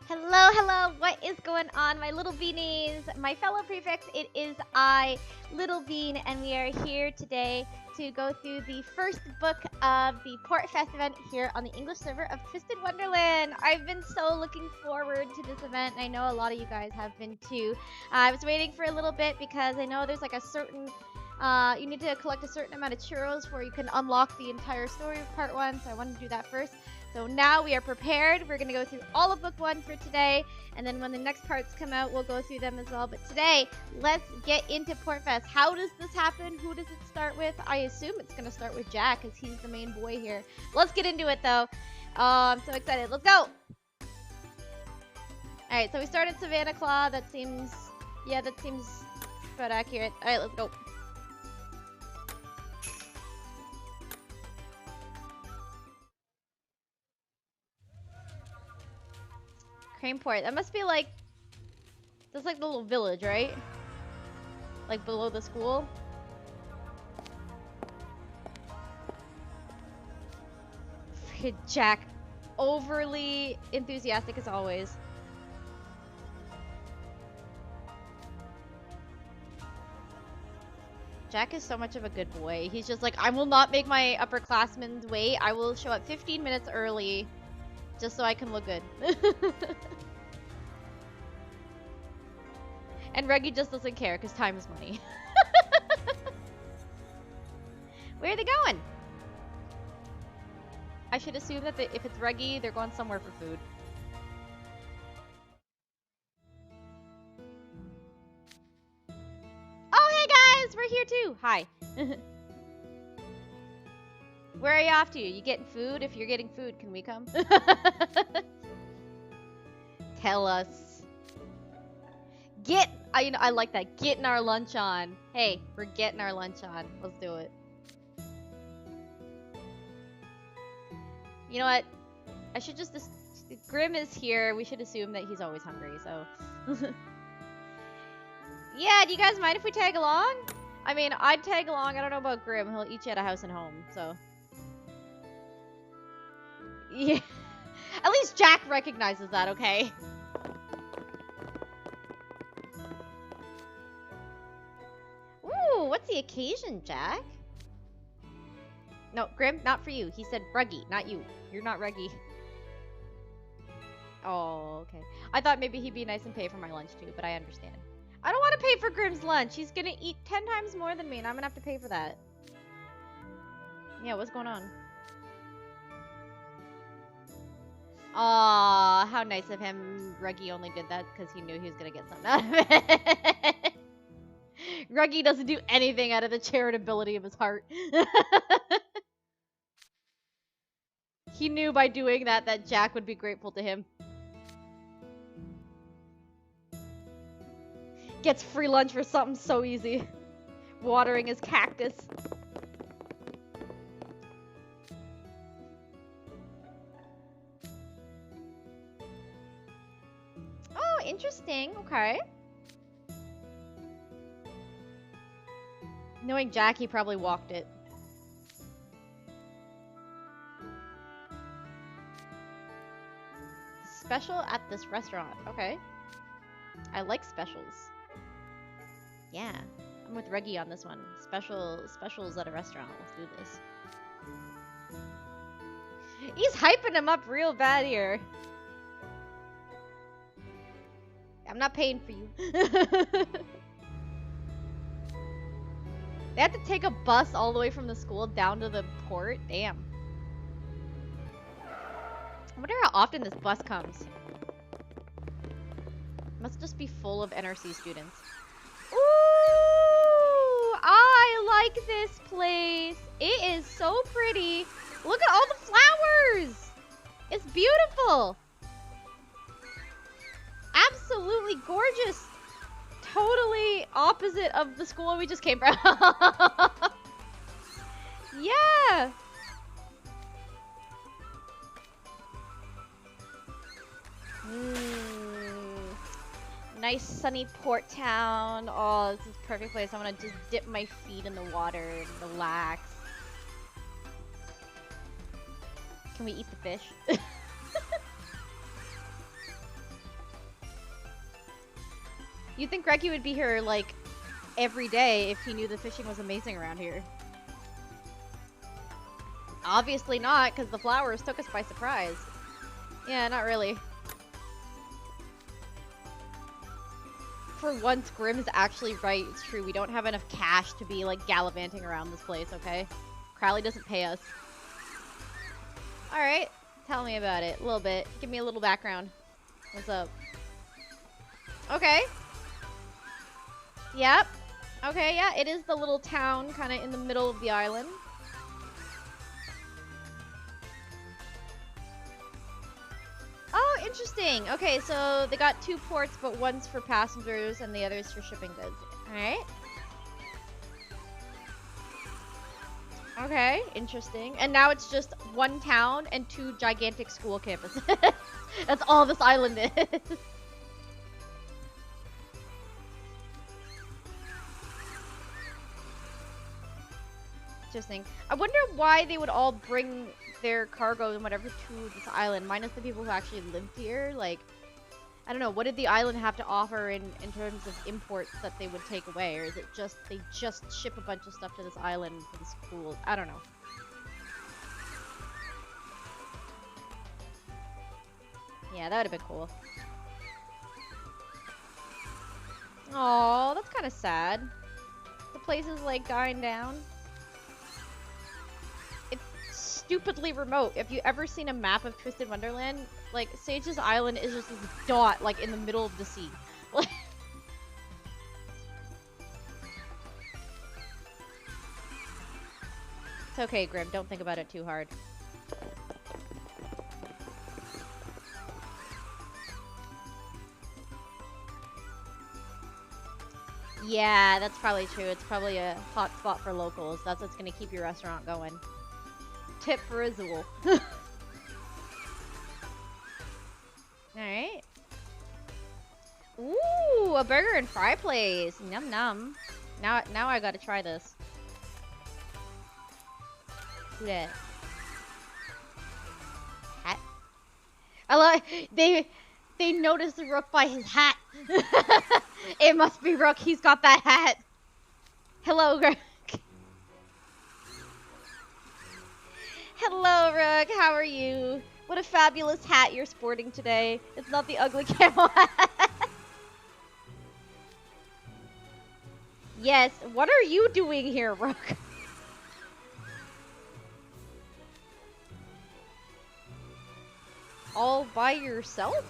Hello, hello, what is going on, my little beanies? My fellow prefects, it is I, Little Bean, and we are here today to go through the first book of the Portfest event here on the English server of Twisted Wonderland. I've been so looking forward to this event, and I know a lot of you guys have been too. I was waiting for a little bit because I know there's like a certain, you need to collect a certain amount of churros before you can unlock the entire story of part 1, so I wanted to do that first. So now we are prepared. We're going to go through all of book 1 for today. And then when the next parts come out, we'll go through them as well. But today, let's get into Portfest. How does this happen? Who does it start with? I assume it's going to start with Jack because he's the main boy here. Let's get into it though. I'm so excited. Let's go. Alright, so we started Savanaclaw. That seems about accurate. Alright, let's go. Craneport. That must be like... That's like the little village, right? Like below the school. Freaking Jack. Overly enthusiastic as always. Jack is so much of a good boy. He's just like, I will not make my upperclassmen wait. I will show up 15 minutes early. Just so I can look good. And Ruggie just doesn't care because time is money. Where are they going? I should assume that if it's Ruggie, they're going somewhere for food. Oh, hey guys! We're here too! Hi. Where are you off to? You getting food? If you're getting food, can we come? Tell us. I like that. Getting our lunch on. Hey, we're getting our lunch on. Let's do it. You know what? I should just... Grim is here. We should assume that he's always hungry, so... Yeah, do you guys mind if we tag along? I mean, I'd tag along. I don't know about Grim. He'll eat you at a house and home, so... Yeah. At least Jack recognizes that, okay? Ooh, what's the occasion, Jack? No, Grim, not for you. He said Ruggie, not you. You're not Ruggie. Oh, okay. I thought maybe he'd be nice and pay for my lunch too, but I understand. I don't want to pay for Grim's lunch. He's gonna eat 10 times more than me, and I'm gonna have to pay for that. Yeah, what's going on? Aw, how nice of him. Ruggie only did that because he knew he was going to get something out of it. Ruggie doesn't do anything out of the charitability of his heart. He knew by doing that Jack would be grateful to him. Gets free lunch for something so easy. Watering his cactus. Interesting. Okay. Knowing Jack, he probably walked it. Special at this restaurant. Okay. I like specials. Yeah. I'm with Ruggie on this one. Specials at a restaurant. Let's do this. He's hyping him up real bad here. I'm not paying for you. They have to take a bus all the way from the school down to the port? Damn. I wonder how often this bus comes. It must just be full of NRC students. Ooh! I like this place. It is so pretty. Look at all the flowers. It's beautiful. Absolutely gorgeous. Totally opposite of the school we just came from. Yeah. Nice sunny port town. Oh, this is a perfect place. I want to just dip my feet in the water and relax. Can we eat the fish? You'd think Ruggie would be here, like, every day if he knew the fishing was amazing around here. Obviously not, because the flowers took us by surprise. Yeah, not really. For once, Grimm's actually right. It's true. We don't have enough cash to be, like, gallivanting around this place, okay? Crowley doesn't pay us. Alright. Tell me about it. A little bit. Give me a little background. What's up? Okay. Yep. Okay, yeah. It is the little town kind of in the middle of the island. Oh, interesting. Okay, so they got 2 ports, but one's for passengers and the other's for shipping goods. Alright. Okay, interesting. And now it's just 1 town and 2 gigantic school campuses. That's all this island is. Interesting. I wonder why they would all bring their cargo and whatever to this island, minus the people who actually lived here. Like, I don't know, what did the island have to offer in terms of imports that they would take away? Or is it just, they just ship a bunch of stuff to this island for the schools? I don't know. Yeah, that would have been cool. Aw, that's kind of sad. The place is, like, dying down. Stupidly remote. If you ever seen a map of Twisted Wonderland, like, Sage's Island is just this dot, like, in the middle of the sea. It's okay, Grim. Don't think about it too hard. Yeah, that's probably true. It's probably a hot spot for locals. That's what's gonna keep your restaurant going. Tip for WayGVZaL. Alright. Ooh, a burger and fry place. Num num. Now I gotta try this. Who that? Hat? I love they noticed the Rook by his hat. It must be Rook. He's got that hat. Hello, Rook. Hello, Rook. How are you? What a fabulous hat you're sporting today. It's not the ugly camel hat. Yes. What are you doing here, Rook? All by yourself?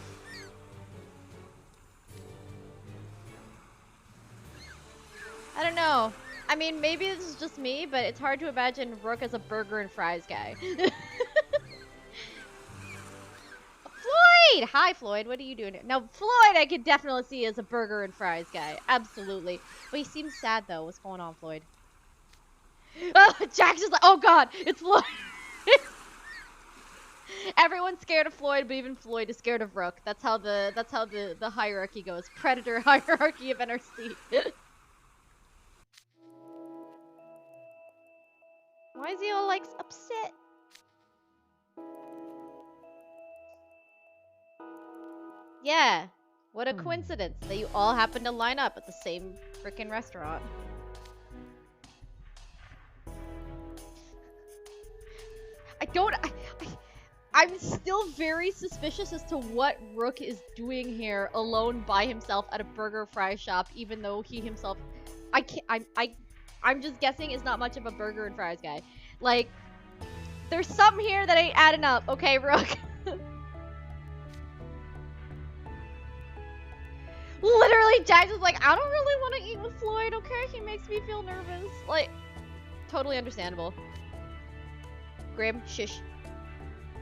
I don't know. I mean, maybe this is just me, but it's hard to imagine Rook as a burger and fries guy. Floyd! Hi, Floyd. What are you doing here? Now, Floyd I could definitely see as a burger and fries guy. Absolutely. But he seems sad, though. What's going on, Floyd? Oh, Jack's just like, oh, God. It's Floyd. Everyone's scared of Floyd, but even Floyd is scared of Rook. That's how the hierarchy goes. Predator hierarchy of NRC. Why is he all, like, upset? Yeah. What a coincidence that you all happen to line up at the same frickin' restaurant. I'm still very suspicious as to what Rook is doing here alone by himself at a burger fry shop, even though he himself... I'm just guessing is not much of a burger and fries guy. Like, there's something here that ain't adding up, okay, Rook? Literally, Jax is like, I don't really want to eat with Floyd, okay? He makes me feel nervous. Like, totally understandable. Grim, shush.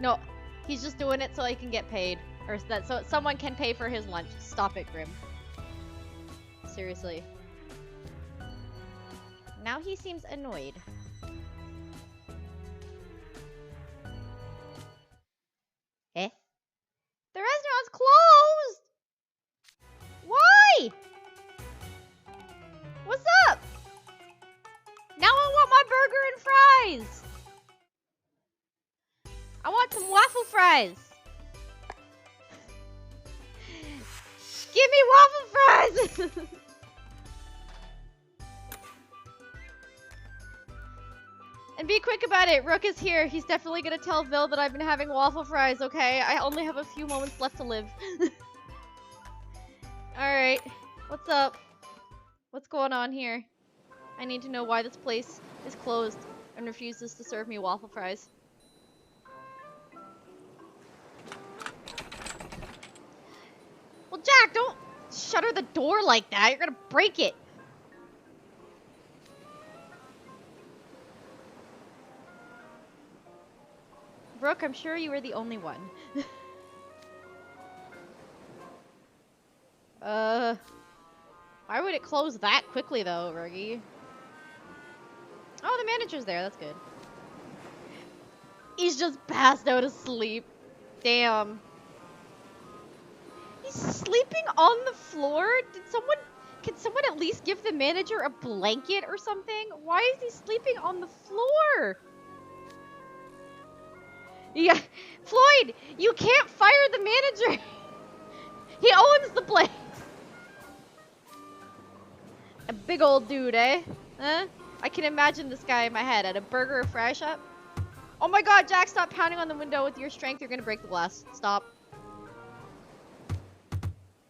No, he's just doing it so he can get paid. Or so someone can pay for his lunch. Stop it, Grim. Seriously. Now he seems annoyed. Eh? The restaurant's closed! Why? What's up? Now I want my burger and fries! I want some waffle fries! Give me waffle fries! fries! And be quick about it. Rook is here. He's definitely gonna tell Vil that I've been having waffle fries, okay? I only have a few moments left to live. Alright. What's up? What's going on here? I need to know why this place is closed and refuses to serve me waffle fries. Well, Jack, don't shutter the door like that. You're gonna break it. Brooke, I'm sure you were the only one. Why would it close that quickly though, Ruggie? Oh, the manager's there. That's good. He's just passed out asleep. Damn. He's sleeping on the floor? Can someone at least give the manager a blanket or something? Why is he sleeping on the floor? Yeah, Floyd, you can't fire the manager. He owns the place. A big old dude, eh? Huh? I can imagine this guy in my head at a burger or fry shop. Oh my god, Jack, stop pounding on the window with your strength. You're gonna break the glass. Stop.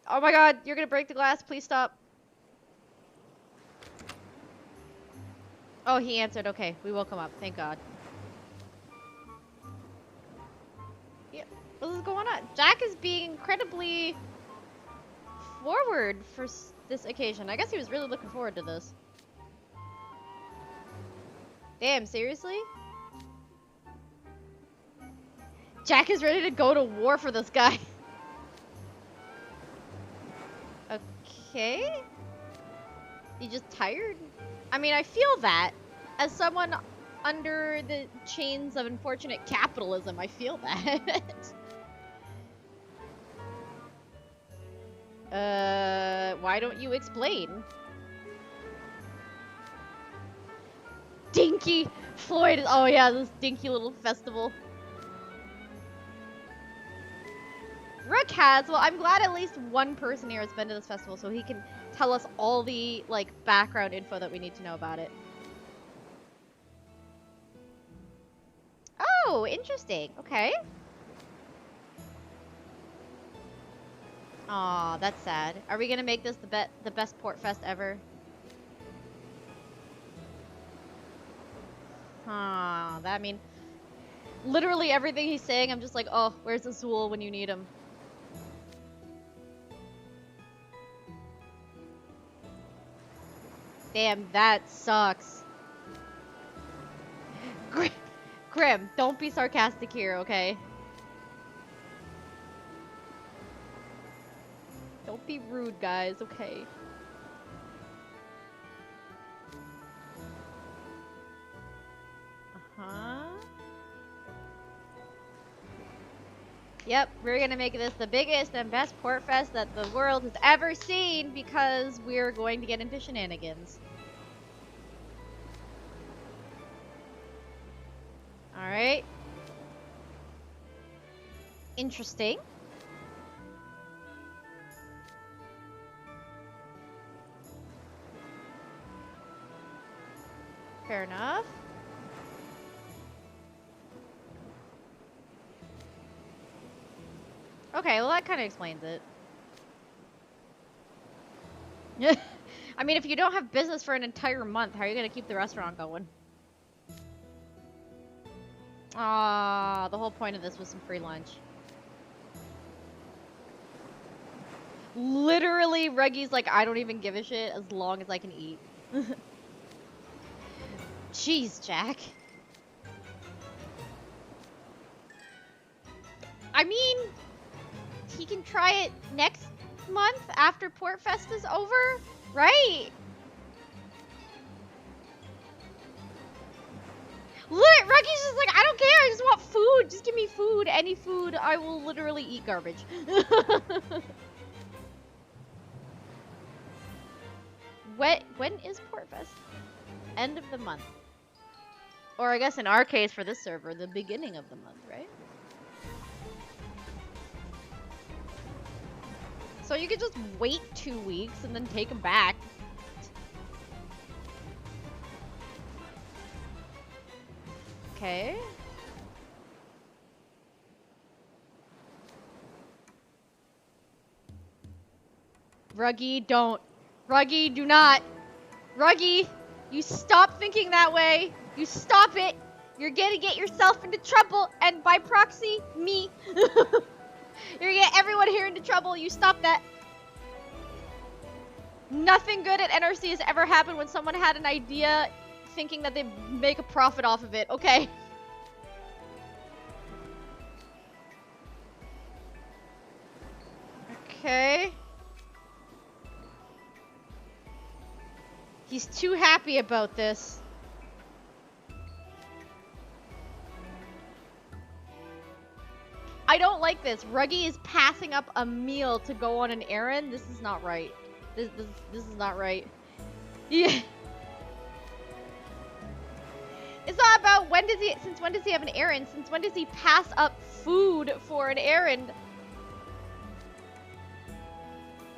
Oh my god, you're gonna break the glass. Please stop. Oh, he answered. Okay, we woke him up. Thank god. Yeah, what is going on? Jack is being incredibly forward for this occasion. I guess he was really looking forward to this. Damn, seriously? Jack is ready to go to war for this guy. Okay. You just tired? I mean, I feel that. As someone under the chains of unfortunate capitalism, I feel that. Why don't you explain? Dinky! Floyd is- oh yeah, this dinky little festival. Rook has, well, I'm glad at least one person here has been to this festival so he can tell us all the, like, background info that we need to know about it. Oh, interesting. Okay. Aw, that's sad. Are we gonna make this the best Portfest ever? Huh, that, I mean, literally everything he's saying, I'm just like, oh, where's Azul when you need him? Damn, that sucks. Grim, don't be sarcastic here, okay? Don't be rude, guys, okay? Uh-huh. Yep, we're gonna make this the biggest and best Portfest that the world has ever seen because we're going to get into shenanigans. Alright. Interesting. Fair enough. Okay, well that kind of explains it. I mean, if you don't have business for an entire month, how are you gonna keep the restaurant going? Ah, the whole point of this was some free lunch. Literally, Ruggie's like, I don't even give a shit as long as I can eat. Jeez, Jack. I mean, he can try it next month after Portfest is over, right? Look, Ruggie's just like, I don't care, I just want food. Just give me food, any food. I will literally eat garbage. When is Portfest? End of the month. Or I guess in our case for this server, the beginning of the month, right? So you could just wait 2 weeks and then take them back. Okay. Ruggie, don't. Ruggie, do not. Ruggie, you stop thinking that way. You stop it. You're gonna get yourself into trouble, and by proxy, me. You're gonna get everyone here into trouble. You stop that. Nothing good at NRC has ever happened when someone had an idea thinking that they'd make a profit off of it. Okay. Okay. He's too happy about this. I don't like this. Ruggie is passing up a meal to go on an errand. This is not right. This is not right. Yeah. It's not about since when does he have an errand? Since when does he pass up food for an errand?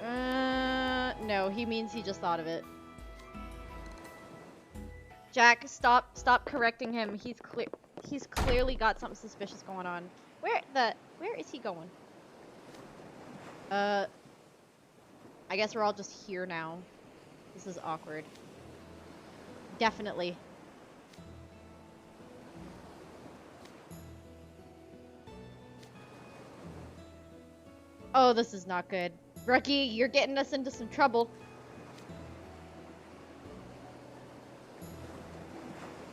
No, he means he just thought of it. Jack, stop correcting him. He's clearly got something suspicious going on. Where is he going? I guess we're all just here now. This is awkward. Definitely. Oh, this is not good. Ruggie, you're getting us into some trouble.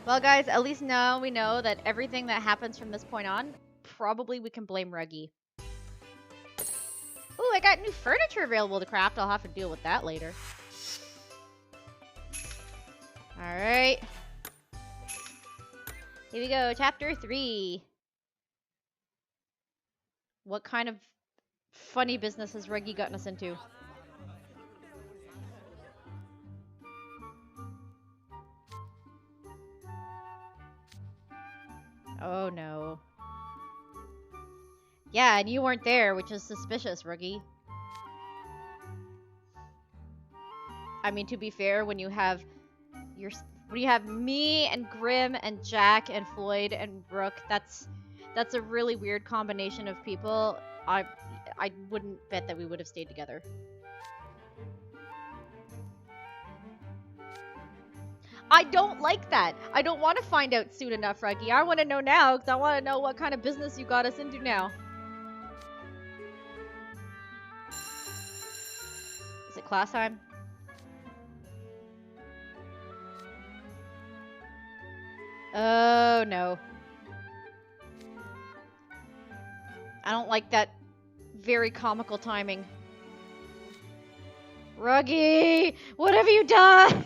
Well, guys, at least now we know that everything that happens from this point on, probably we can blame Ruggie. Ooh, I got new furniture available to craft. I'll have to deal with that later. Alright. Here we go, chapter 3. What kind of funny business has Ruggie gotten us into? Oh no. Yeah, and you weren't there, which is suspicious, Ruggie. I mean, to be fair, when you have me and Grim and Jack and Floyd and Brooke, that's a really weird combination of people. I wouldn't bet that we would have stayed together. I don't like that. I don't want to find out soon enough, Ruggie. I want to know now, because I want to know what kind of business you got us into now. Is it class time? Oh, no. I don't like that very comical timing. Ruggie! What have you done?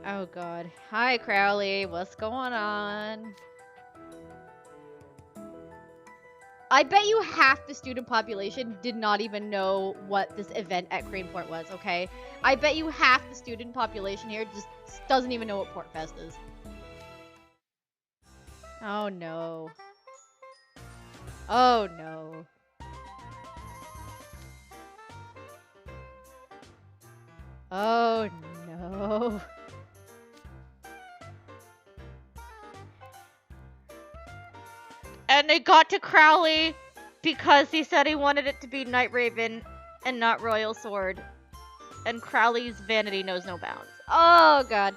Oh god. Hi, Crowley. What's going on? I bet you half the student population did not even know what this event at Craneport was, okay? I bet you half the student population here just doesn't even know what Portfest is. Oh no. Oh no. Oh no. And they got to Crowley because he said he wanted it to be Night Raven and not Royal Sword. And Crowley's vanity knows no bounds. Oh, God.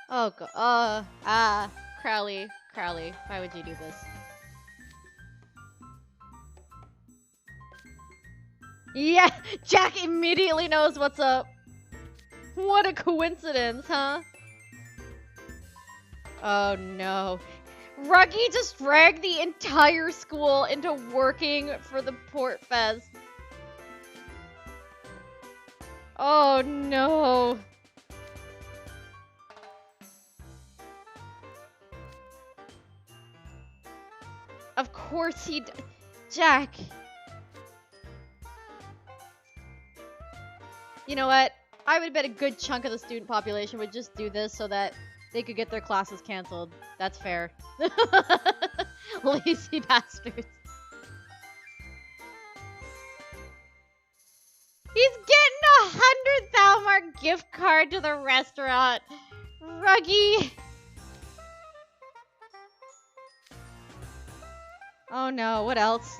Oh, God. Crowley. Crowley. Why would you do this? Yeah, Jack immediately knows what's up. What a coincidence, huh? Oh no. Ruggie just dragged the entire school into working for the Portfest. Oh no. Of course he Jack. You know what? I would bet a good chunk of the student population would just do this so that they could get their classes canceled. That's fair. Lazy bastards. He's getting a 100,000 gift card to the restaurant. Ruggie. Oh no, what else?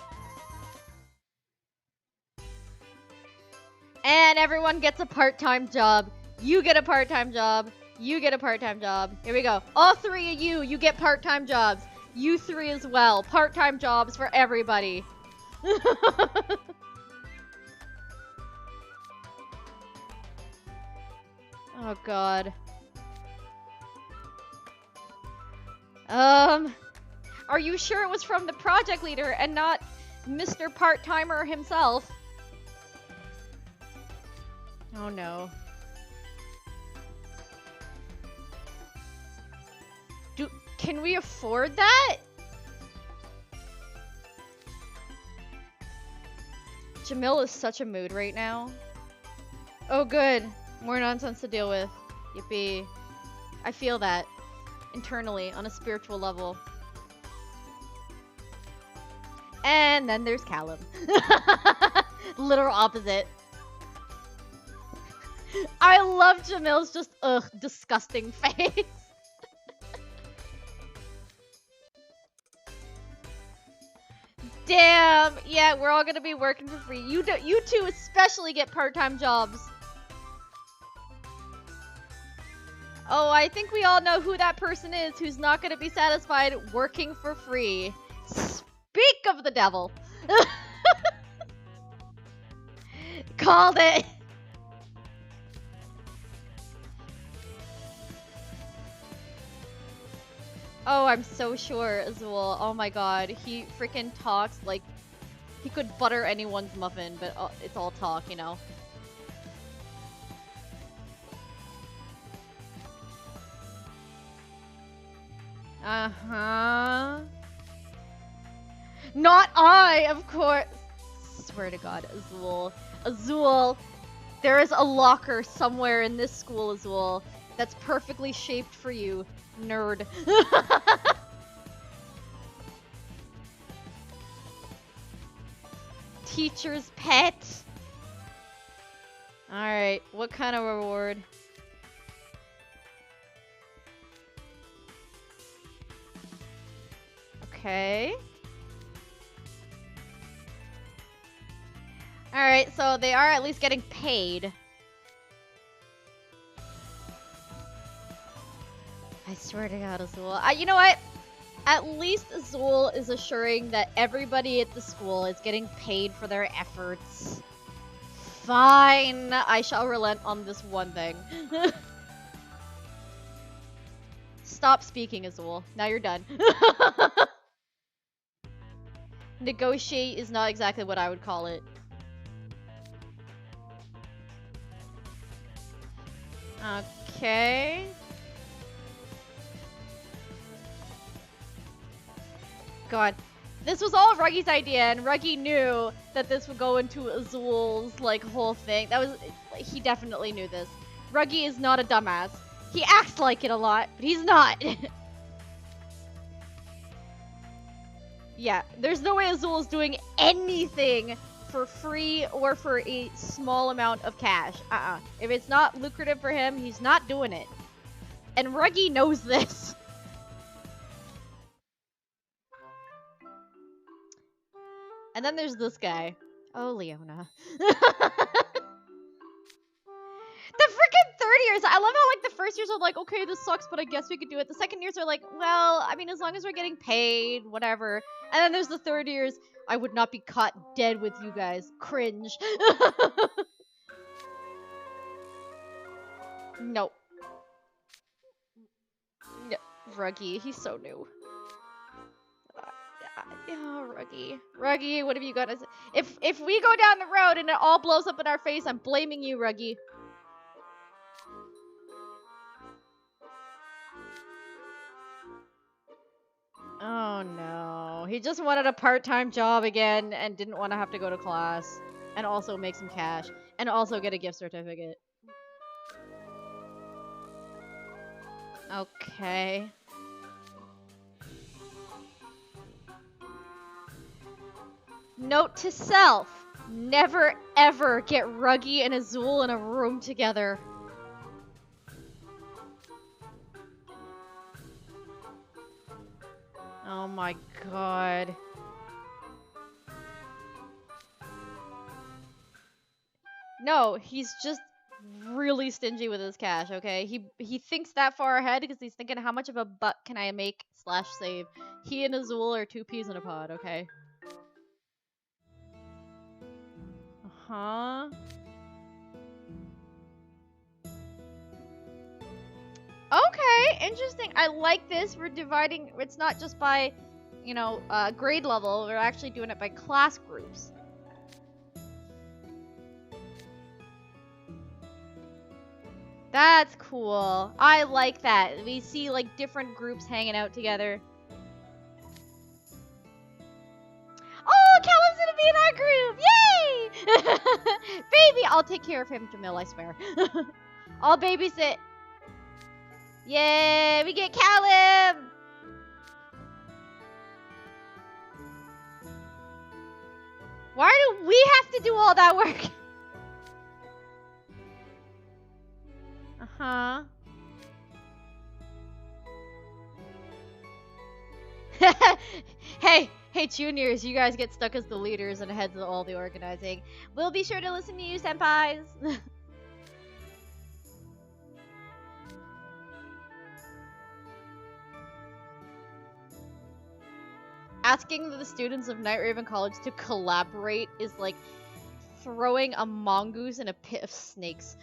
And everyone gets a part-time job. You get a part-time job. You get a part-time job. Here we go. All three of you get part-time jobs. You three as well. Part-time jobs for everybody. Oh god. Are you sure it was from the project leader and not Mr. Part-Timer himself? Oh no. Can we afford that? Jamil is such a mood right now. Oh good. More nonsense to deal with. Yippee. I feel that. Internally, on a spiritual level. And then there's Callum. Literal opposite. I love Jamil's just, disgusting face. Damn! Yeah, we're all gonna be working for free. You two especially get part-time jobs. Oh, I think we all know who that person is who's not gonna be satisfied working for free. Speak of the devil! Called it! Oh, I'm so sure, Azul. Oh my god, he freaking talks like he could butter anyone's muffin, but it's all talk, you know? Uh-huh. Not I, of course! Swear to god, Azul. Azul, there is a locker somewhere in this school, Azul, that's perfectly shaped for you. Nerd. Teacher's pet. Alright, what kind of reward? Okay. Alright, so they are at least getting paid. I swear to god, Azul. You know what? At least Azul is assuring that everybody at the school is getting paid for their efforts. Fine. I shall relent on this one thing. Stop speaking, Azul. Now you're done. Negotiate is not exactly what I would call it. Okay. God. This was all Ruggie's idea, and Ruggie knew that this would go into Azul's, like, whole thing. He definitely knew this. Ruggie is not a dumbass. He acts like it a lot, but he's not. Yeah, there's no way Azul is doing anything for free or for a small amount of cash. If it's not lucrative for him, he's not doing it. And Ruggie knows this. And then there's this guy. Oh, Leona. The freaking third years! I love how, like, the first years are like, okay, this sucks, but I guess we could do it. The second years are like, well, I mean, as long as we're getting paid, whatever. And then there's the third years. I would not be caught dead with you guys. Cringe. No. No. Ruggie, he's so new. Oh, Ruggie. Ruggie, what have you got to say? If we go down the road and it all blows up in our face, I'm blaming you, Ruggie. Oh no. He just wanted a part-time job again and didn't want to have to go to class. And also make some cash. And also get a gift certificate. Okay. Note to self. Never ever get Ruggie and Azul in a room together. Oh my god. No, he's just really stingy with his cash, okay? He thinks that far ahead because he's thinking how much of a buck can I make / save. He and Azul are 2 peas in a pod, okay? Uh-huh. Okay, interesting. I like this. We're dividing, it's not just by, you know, grade level. We're actually doing it by class groups. That's cool. I like that. We see like different groups hanging out together. Oh, Callum's gonna be in our group! Yay! Baby, I'll take care of him, Jamil, I swear. I'll babysit. Yay, we get Callum! Why do we have to do all that work? Uh-huh. Hey, juniors, you guys get stuck as the leaders and heads of all the organizing. We'll be sure to listen to you, senpais. Asking the students of Night Raven College to collaborate is like throwing a mongoose in a pit of snakes.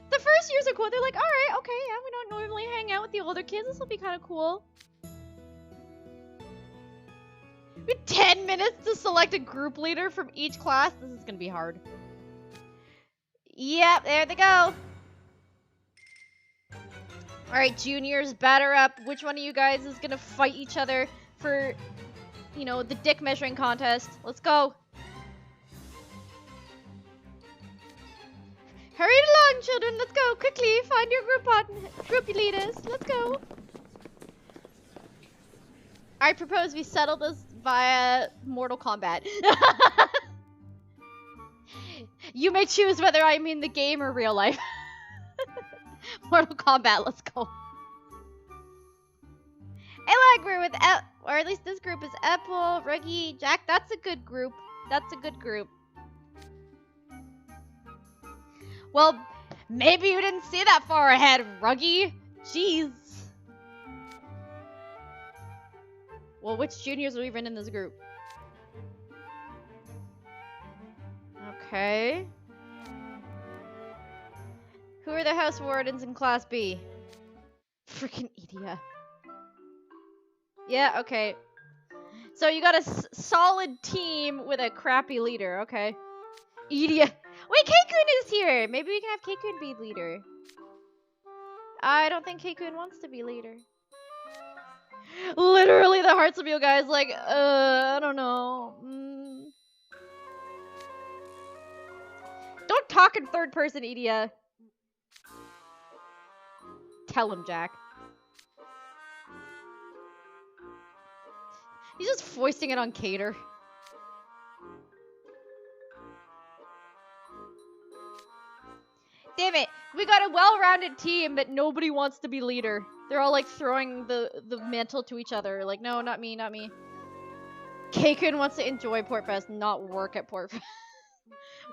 The first years are cool. They're like, alright, okay, yeah, we don't normally hang out with the older kids. This will be kind of cool. We have 10 minutes to select a group leader from each class. This is going to be hard. Yep, there they go. Alright, juniors, batter up. Which one of you guys is going to fight each other for, you know, the dick measuring contest? Let's go. Hurry along, children. Let's go. Quickly, find your group leaders. Let's go. I propose we settle this via Mortal Kombat. You may choose whether I mean the game or real life. Mortal Kombat, let's go. I like we're with, or at least this group is Apple, Ruggie, Jack. That's a good group. That's a good group. Well, maybe you didn't see that far ahead, Ruggie. Jeez. Well, which juniors are even in this group? Okay. Who are the house wardens in Class B? Freaking idiot. Yeah, okay. So you got a solid team with a crappy leader, okay. Idiot. Wait, K-kun is here! Maybe we can have K-kun be leader. I don't think K-kun wants to be leader. Literally, the Heartsmobile guy's like, I don't know. Don't talk in third person, Idia. Tell him, Jack. He's just foisting it on Cater. Damn it, we got a well-rounded team, but nobody wants to be leader. They're all like throwing the mantle to each other. Like, no, not me, not me. K-kun wants to enjoy Portfest, not work at Portfest.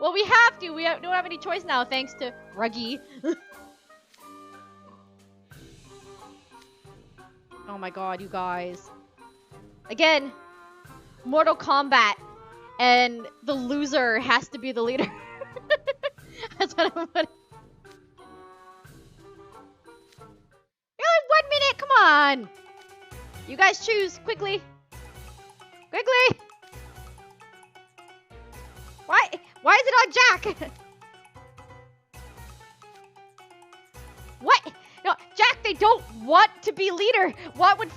Well, we have to. We don't have any choice now, thanks to Ruggie. Oh my god, you guys. Again, Mortal Kombat, and the loser has to be the leader. That's what I'm putting. You're like 1 minute, come on! You guys choose, quickly! Quickly! Why is it on Jack? What? No, Jack, they don't want to be leader. What would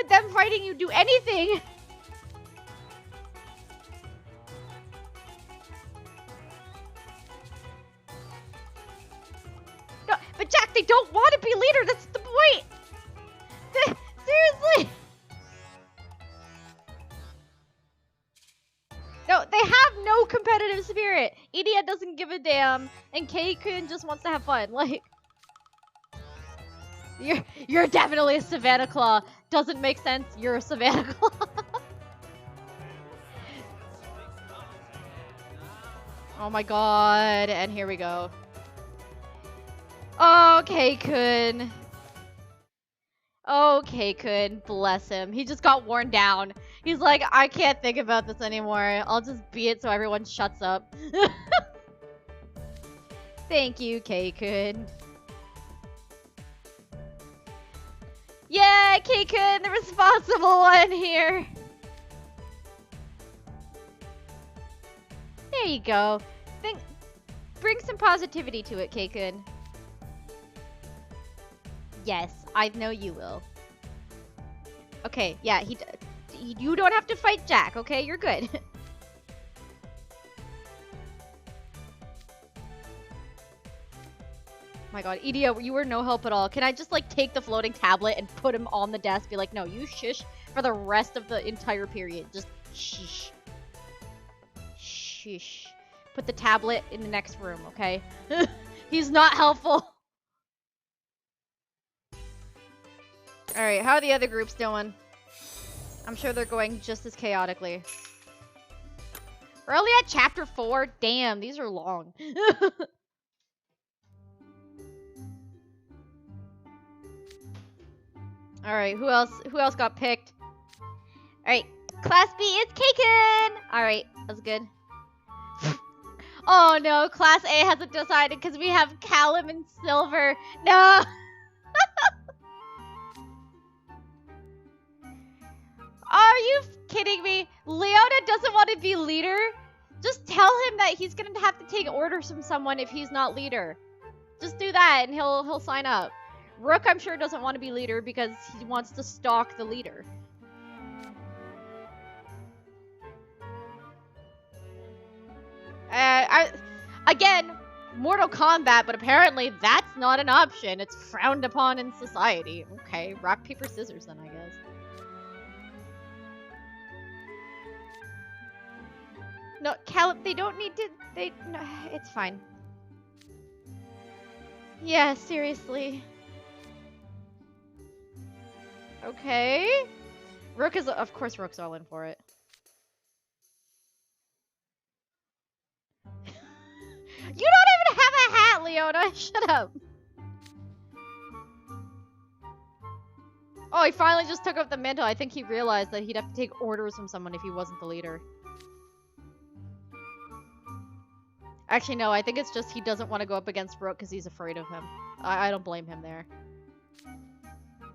them fighting you do anything? But Jack, they don't want to be leader. That's the point. Seriously. No, they have no competitive spirit. Idia doesn't give a damn, and K-kun just wants to have fun. Like, you're definitely a Savanaclaw. Doesn't make sense. You're a Savanaclaw. Oh my god, and here we go. Oh, K-kun. Oh, K-kun, bless him. He just got worn down. He's like, I can't think about this anymore. I'll just be it so everyone shuts up. Thank you, K-kun. Yeah, K-kun, the responsible one here. There you go. Bring some positivity to it, K-kun. Yes, I know you will. Okay, yeah, you don't have to fight Jack, okay? You're good. My god, Idia, you were no help at all. Can I just, like, take the floating tablet and put him on the desk? Be like, no, you shush for the rest of the entire period. Just shush. Shush. Put the tablet in the next room, okay? He's not helpful. Alright, how are the other groups doing? I'm sure they're going just as chaotically. We're only at chapter 4? Damn, these are long. Alright, who else got picked? Alright, Class B, it's K-kun! Alright, that's good. Oh no, Class A hasn't decided because we have Callum and Silver. No! Are you kidding me? Leona doesn't want to be leader? Just tell him that he's gonna have to take orders from someone if he's not leader. Just do that and he'll sign up. Rook, I'm sure, doesn't want to be leader because he wants to stalk the leader. Again, Mortal Kombat, but apparently that's not an option. It's frowned upon in society. Okay, rock, paper, scissors then, I guess. No, Callum, they don't need to, no, it's fine. Yeah, seriously. Okay. Rook is, of course Rook's all in for it. You don't even have a hat, Leona! Shut up! Oh, he finally just took up the mantle. I think he realized that he'd have to take orders from someone if he wasn't the leader. Actually, no, I think it's just he doesn't want to go up against Rook because he's afraid of him. I don't blame him there.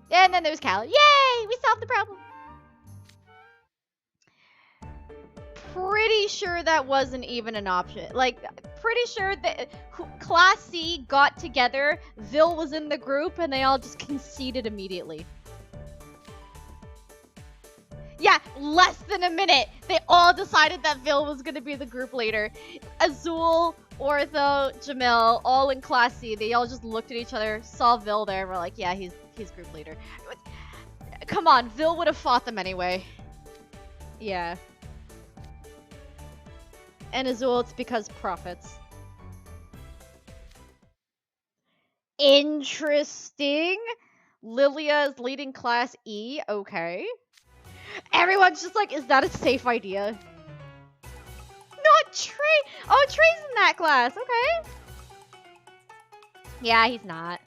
And then there's Callum. Yay! We solved the problem! Pretty sure that wasn't even an option. Like, pretty sure that Class C got together, Vil was in the group, and they all just conceded immediately. Yeah, less than a minute. They all decided that Vil was going to be the group leader. Azul, Ortho, Jamil, all in Class C. They all just looked at each other, saw Vil there, and were like, yeah, he's group leader. Come on, Vil would have fought them anyway. Yeah. And Azul, it's because profits. Interesting. Lilia is leading Class E. Okay. Everyone's just like, is that a safe idea? Not Trey. Oh, Trey's in that class. Okay. Yeah, he's not.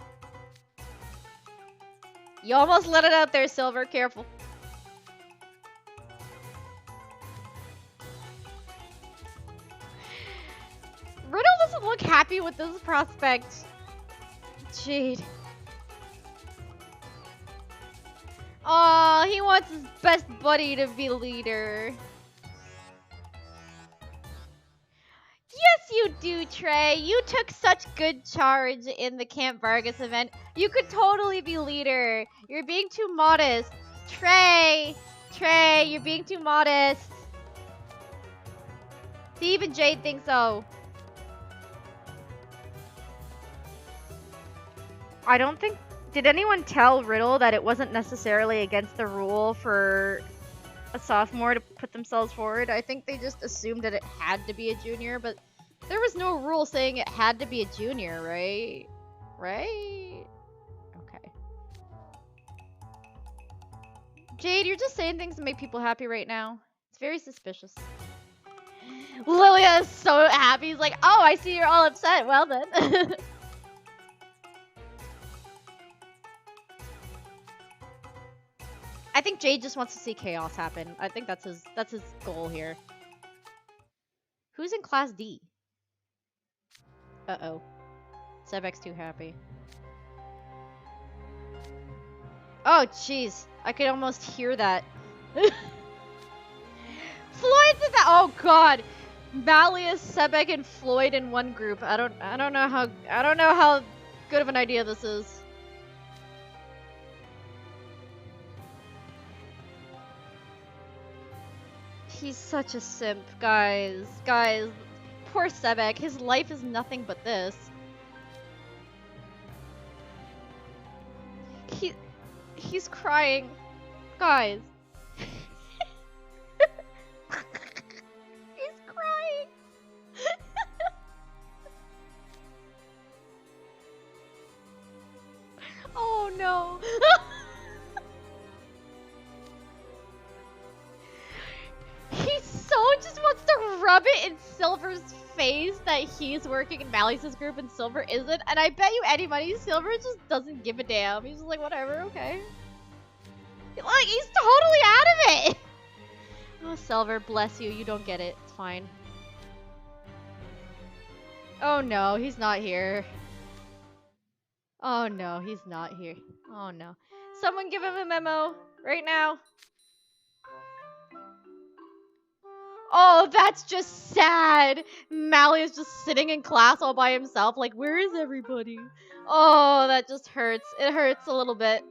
You almost let it out there, Silver. Careful. Riddle doesn't look happy with this prospect. Jade. Aw, he wants his best buddy to be leader. Yes, you do, Trey. You took such good charge in the Camp Vargas event. You could totally be leader. You're being too modest. Trey, you're being too modest. See, even Jade thinks so. I don't think... Did anyone tell Riddle that it wasn't necessarily against the rule for a sophomore to put themselves forward? I think they just assumed that it had to be a junior, but there was no rule saying it had to be a junior, right? Right? Okay. Jade, you're just saying things to make people happy right now. It's very suspicious. Lilia is so happy. He's like, oh, I see you're all upset. Well then. I think Jade just wants to see chaos happen. I think that's his goal here. Who's in class D? Uh-oh. Sebek's too happy. Oh, jeez. I could almost hear that. Floyd's in that. Oh god. Malleus, Sebek, and Floyd in one group. I don't know how good of an idea this is. He's such a simp, guys. Guys, poor Sebek. His life is nothing but this. He's crying. Guys. He's crying. Oh no. He so just wants to rub it in Silver's face that he's working in Malleus' group and Silver isn't. And I bet you any money Silver just doesn't give a damn. He's just like, whatever, okay. Like, he's totally out of it. Oh, Silver, bless you. You don't get it. It's fine. Oh no, he's not here. Oh no, he's not here. Oh no. Someone give him a memo right now. Oh, that's just sad. Malleus just sitting in class all by himself. Like, where is everybody? Oh, that just hurts. It hurts a little bit.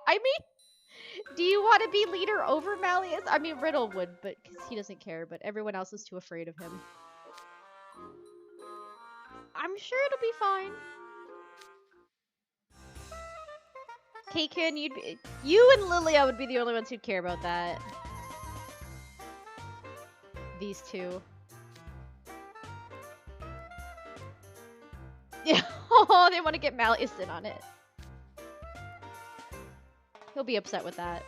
I mean, do you want to be leader over Malleus? I mean, Riddle would, but because he doesn't care. But everyone else is too afraid of him. I'm sure it'll be fine. Kaken, you and Lilia would be the only ones who'd care about that. These two. Yeah. Oh, they want to get Malleus in on it. He'll be upset with that.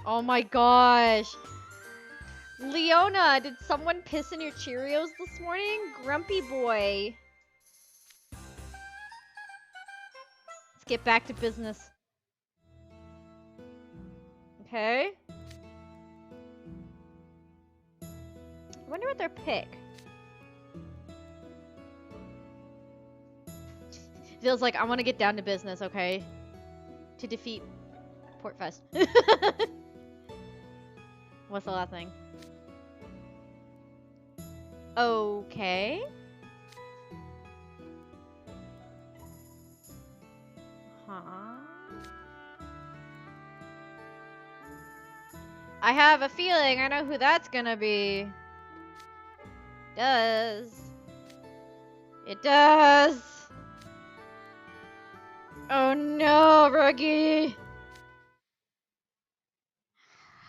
Oh my gosh. Leona, did someone piss in your Cheerios this morning? Grumpy boy. Let's get back to business. Okay. I wonder what their pick. Feels like I want to get down to business, okay? To defeat Portfest. What's the last thing? Okay. Huh. I have a feeling I know who that's gonna be. Does. It does. Oh no, Ruggie.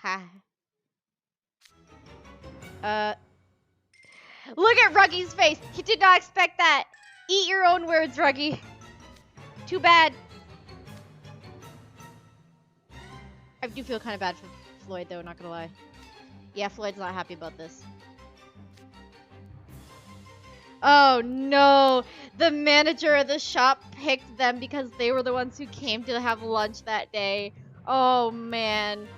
Ha. Look at Ruggie's face. He did not expect that. Eat your own words, Ruggie. Too bad. I do feel kind of bad for Floyd, though, not gonna lie. Yeah, Floyd's not happy about this. Oh no, the manager of the shop picked them because they were the ones who came to have lunch that day. Oh man,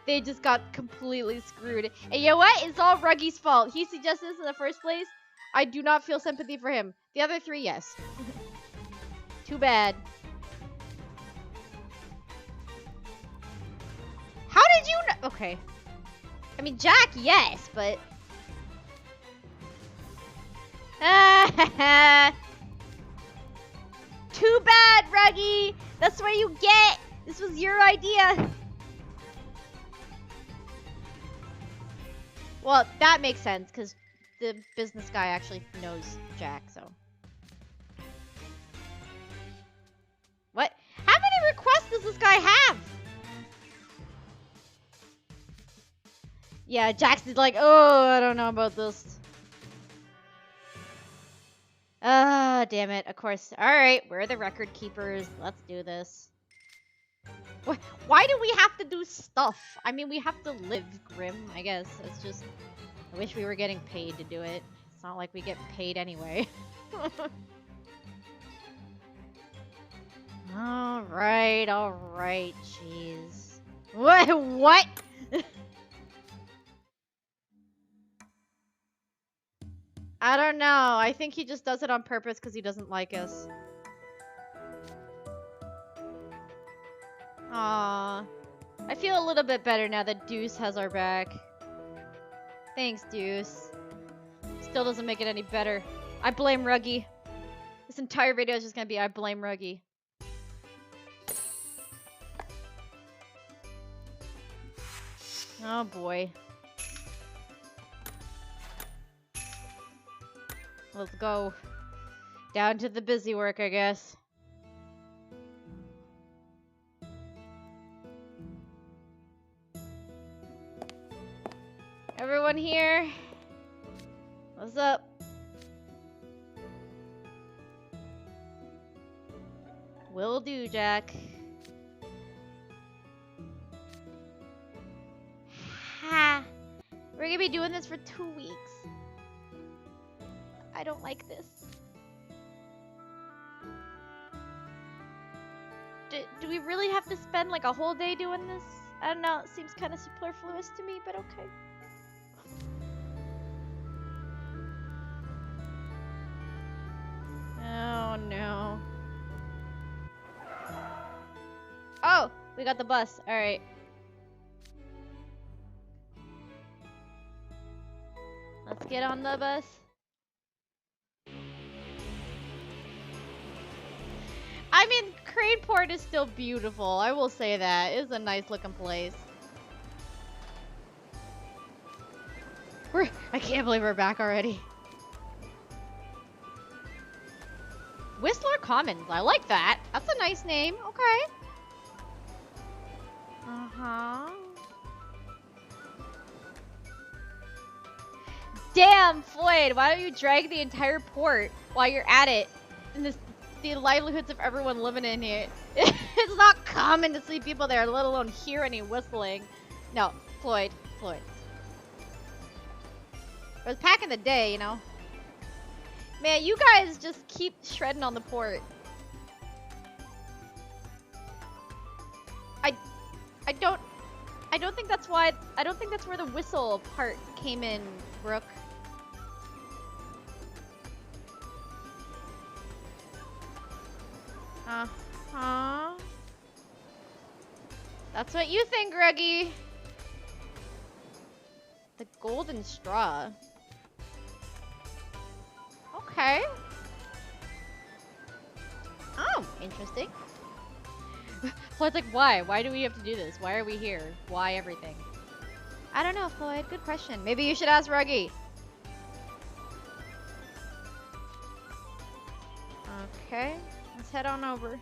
they just got completely screwed. And you know what? It's all Ruggie's fault. He suggested this in the first place. I do not feel sympathy for him. The other three, yes. Too bad. How did you know? Okay. I mean, Jack, yes, but... Too bad, Ruggie. That's what you get. This was your idea. Well, that makes sense, because the business guy actually knows Jack, so. What? How many requests does this guy have? Yeah, Jack's like, oh, I don't know about this. Ah, damn it. Of course. Alright, we're the record keepers. Let's do this. Why do we have to do stuff? I mean, we have to live, Grim, I guess. It's just... I wish we were getting paid to do it. It's not like we get paid anyway. Alright, jeez. What? I don't know. I think he just does it on purpose because he doesn't like us. Aww. I feel a little bit better now that Deuce has our back. Thanks, Deuce. Still doesn't make it any better. I blame Ruggie. This entire video is just gonna be I blame Ruggie. Oh boy. Let's go. Down to the busy work, I guess. Everyone here? What's up? Will do, Jack. Ha! We're gonna be doing this for 2 weeks. I don't like this. Do we really have to spend like a whole day doing this? I don't know, it seems kind of superfluous to me, but okay. Oh no. Oh, we got the bus. Alright. Let's get on the bus. I mean, Craneport is still beautiful. I will say that. It's a nice looking place. I can't believe we're back already. Whistler Commons. I like that. That's a nice name. Okay. Uh-huh. Damn, Floyd. Why don't you drag the entire port while you're at it? And the livelihoods of everyone living in here. It's not common to see people there, let alone hear any whistling. No, Floyd. It was back in the day, you know. Man, you guys just keep shredding on the port. I don't think that's why. I don't think that's where the whistle part came in, Brooke. Uh-huh. That's what you think, Ruggie. The golden straw. Okay. Oh, interesting. Floyd's like, why? Why do we have to do this? Why are we here? Why everything? I don't know, Floyd. Good question. Maybe you should ask Ruggie. Okay. Let's head on over.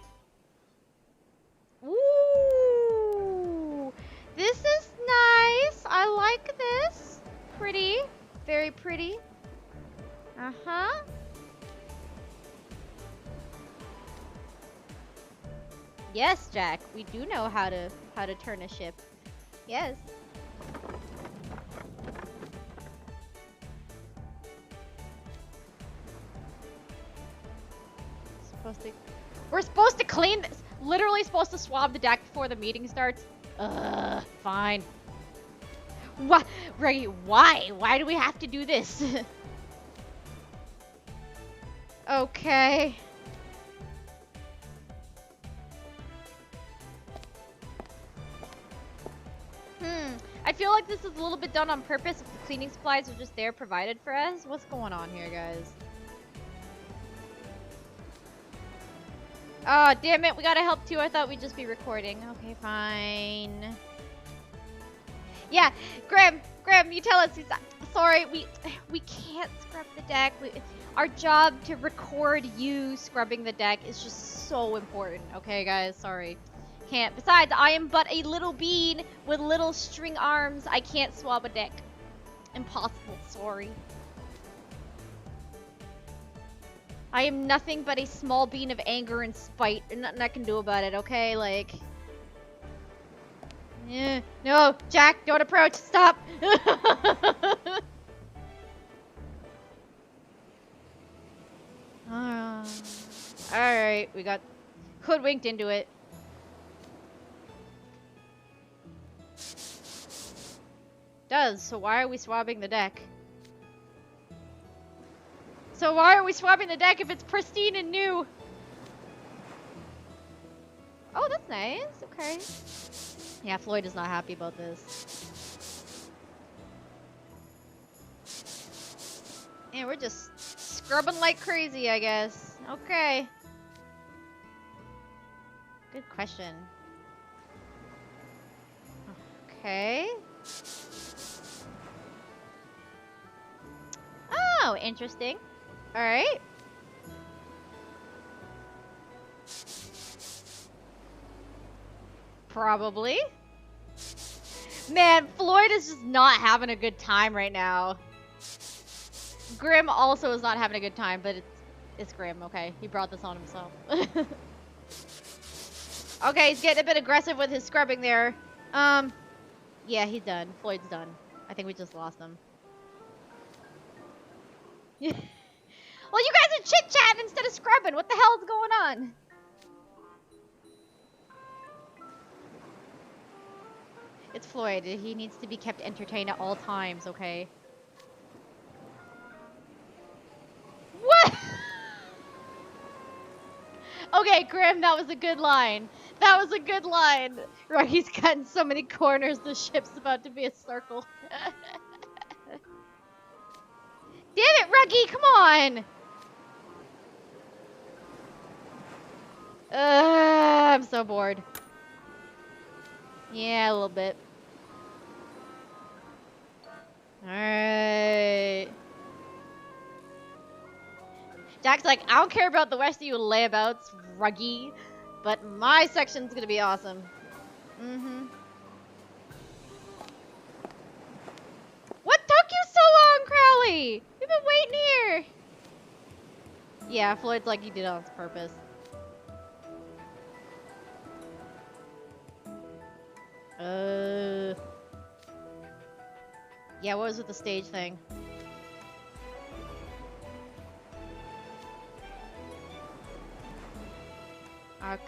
Ooh! This is nice. I like this. Pretty. Very pretty. Uh-huh. Yes, Jack. We do know how to turn a ship. Yes. We're supposed to clean this. Literally supposed to swab the deck before the meeting starts. Ugh, fine. What? Ruggie, why? Why do we have to do this? Okay. I feel like this is a little bit done on purpose if the cleaning supplies are just there provided for us. What's going on here, guys? Oh, damn it. We gotta help too. I thought we'd just be recording. Okay, fine. Yeah, Graham, you tell us. sorry, we can't scrub the deck. Our job to record you scrubbing the deck is just so important. Okay, guys, sorry. Can't. Besides, I am but a little bean with little string arms. I can't swab a deck. Impossible, sorry. I am nothing but a small bean of anger and spite, and nothing I can do about it, okay? Like... Yeah. No, Jack, don't approach. Stop. Alright, we got hoodwinked into it. So why are we swabbing the deck? So why are we swabbing the deck if it's pristine and new? Oh, that's nice. Okay. Yeah, Floyd is not happy about this. And we're just scrubbing like crazy, I guess. Okay. Good question. Okay. Oh, interesting. Alright. Probably. Man, Floyd is just not having a good time right now. Grim also is not having a good time, but it's Grim, okay? He brought this on himself. Okay, he's getting a bit aggressive with his scrubbing there. Yeah, he's done. Floyd's done. I think we just lost him. Well, you guys are chit-chatting instead of scrubbing. What the hell is going on? It's Floyd. He needs to be kept entertained at all times, okay? What? Okay, Grim, that was a good line. That was a good line. Ruggie's cutting so many corners, the ship's about to be a circle. Damn it, Ruggie, come on! I'm so bored. Yeah, a little bit. Alright. Jack's like, I don't care about the rest of you layabouts, Ruggie, but my section's gonna be awesome. Mm-hmm. What took you so long, Crowley? We've been waiting here. Yeah, Floyd's like, you did it on purpose. Yeah, what was with the stage thing?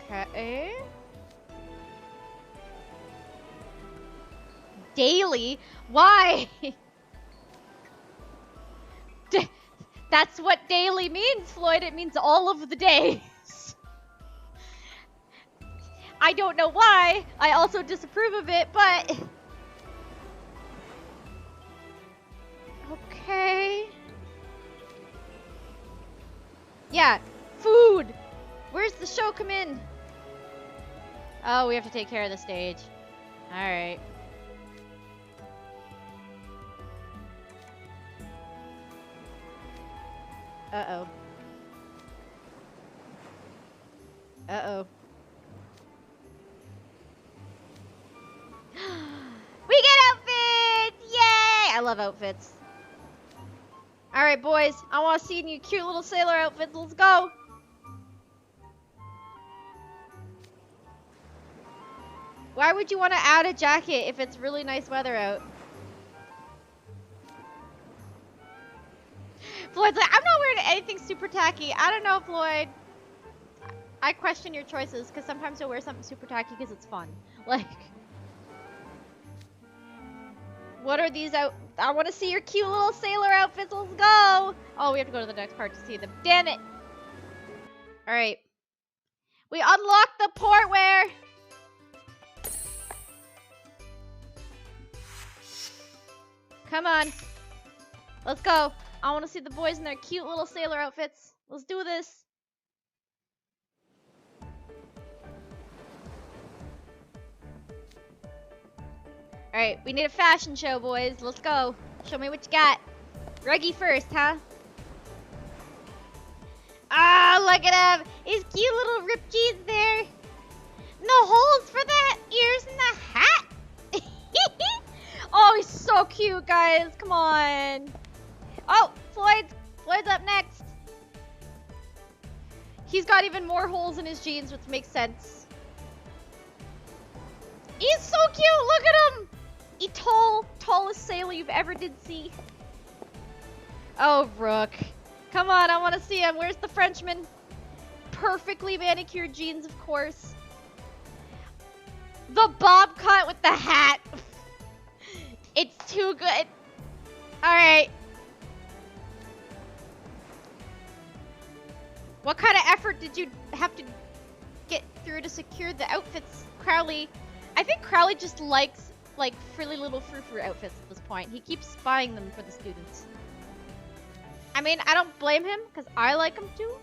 Okay. Daily? Why? That's what daily means, Floyd. It means all of the days. I don't know why. I also disapprove of it, but... Okay. Yeah, food! Where's the show come in? Oh, we have to take care of the stage. Alright. Uh-oh. Uh-oh. We get outfits! Yay! I love outfits. Alright, boys. I want to see you cute little sailor outfits. Let's go! Why would you want to add a jacket if it's really nice weather out? Floyd's like, I'm not wearing anything super tacky. I don't know, Floyd. I question your choices, because sometimes you'll wear something super tacky because it's fun. Like... What are these out? I want to see your cute little sailor outfits. Let's go. Oh, we have to go to the next part to see them. Damn it. All right. We unlocked the portwear. Come on. Let's go. I want to see the boys in their cute little sailor outfits. Let's do this. Alright, we need a fashion show, boys. Let's go. Show me what you got. Ruggie first, huh? Ah, look at him. His cute little ripped jeans there. No holes for the ears and the hat. Oh, he's so cute, guys. Come on. Oh, Floyd's up next. He's got even more holes in his jeans, which makes sense. He's so cute. Look at him. He's tallest sailor you've ever did see. Oh, Rook. Come on, I want to see him. Where's the Frenchman? Perfectly manicured jeans, of course. The bob cut with the hat. It's too good. All right. What kind of effort did you have to get through to secure the outfits, Crowley? I think Crowley just likes, like, frilly little frou-frou outfits at this point. He keeps spying them for the students. I mean, I don't blame him, because I like him too.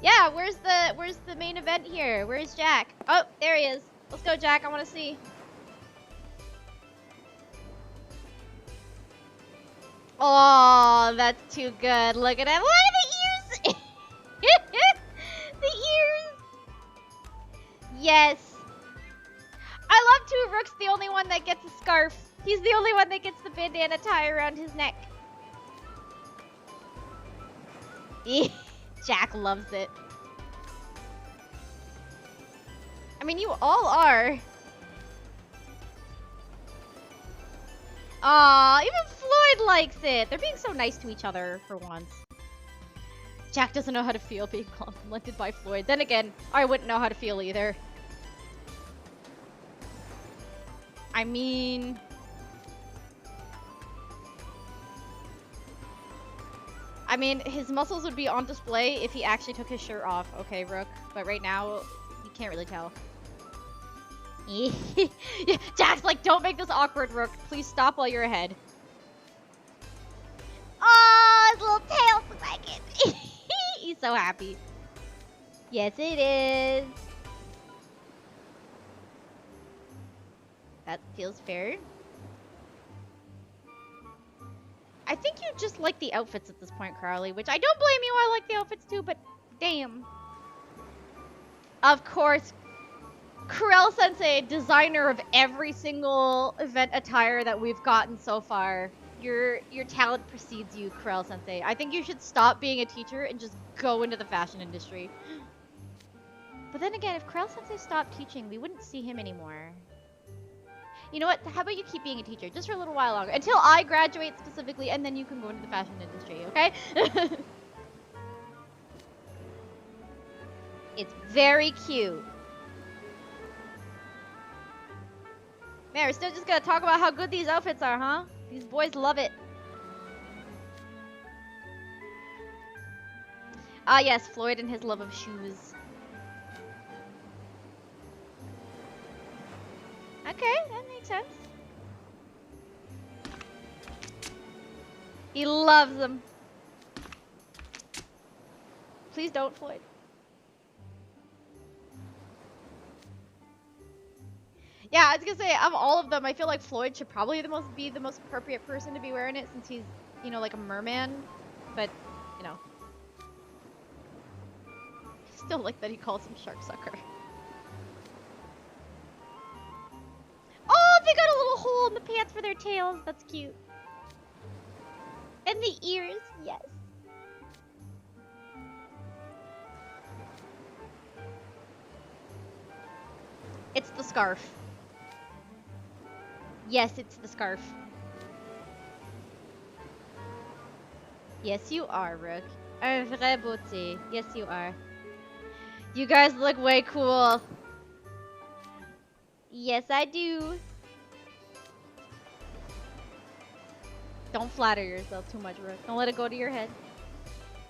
Yeah, where's the main event here? Where's Jack? Oh, there he is. Let's go, Jack. I want to see. Oh, that's too good. Look at him. Look at the ears. The ears. Yes. I love too. Rook's the only one that gets a scarf. He's the only one that gets the bandana tie around his neck. Jack loves it. I mean, you all are. Aw, even Floyd likes it. They're being so nice to each other for once. Jack doesn't know how to feel being complimented by Floyd. Then again, I wouldn't know how to feel either. I mean... his muscles would be on display if he actually took his shirt off. Okay, Rook. But right now, you can't really tell. Jack's like, don't make this awkward, Rook. Please stop while you're ahead. Oh, his little tail looks like it. He's so happy. Yes, it is. That feels fair. I think you just like the outfits at this point, Crowley, which I don't blame you. I like the outfits too, but damn. Of course, Kurel Sensei, designer of every single event attire that we've gotten so far. Your talent precedes you, Kurel Sensei. I think you should stop being a teacher and just go into the fashion industry. But then again, if Kurel Sensei stopped teaching, we wouldn't see him anymore. You know what? How about you keep being a teacher just for a little while longer? Until I graduate specifically, and then you can go into the fashion industry, okay? It's very cute. Man, we're still just gonna talk about how good these outfits are, huh? These boys love it. Ah, yes, Floyd and his love of shoes. Okay, that makes sense. He loves them. Please don't, Floyd. Yeah, I was gonna say, of all of them, I feel like Floyd should probably be the most appropriate person to be wearing it since he's, you know, like a merman. But, you know. I still like that he calls him Shark Sucker. Oh, they got a little hole in the pants for their tails. That's cute. And the ears, yes. It's the scarf. Yes, it's the scarf. Yes, you are, Rook. Un vrai beauté. Yes, you are. You guys look way cool. Yes, I do. Don't flatter yourself too much, Rook. Don't let it go to your head.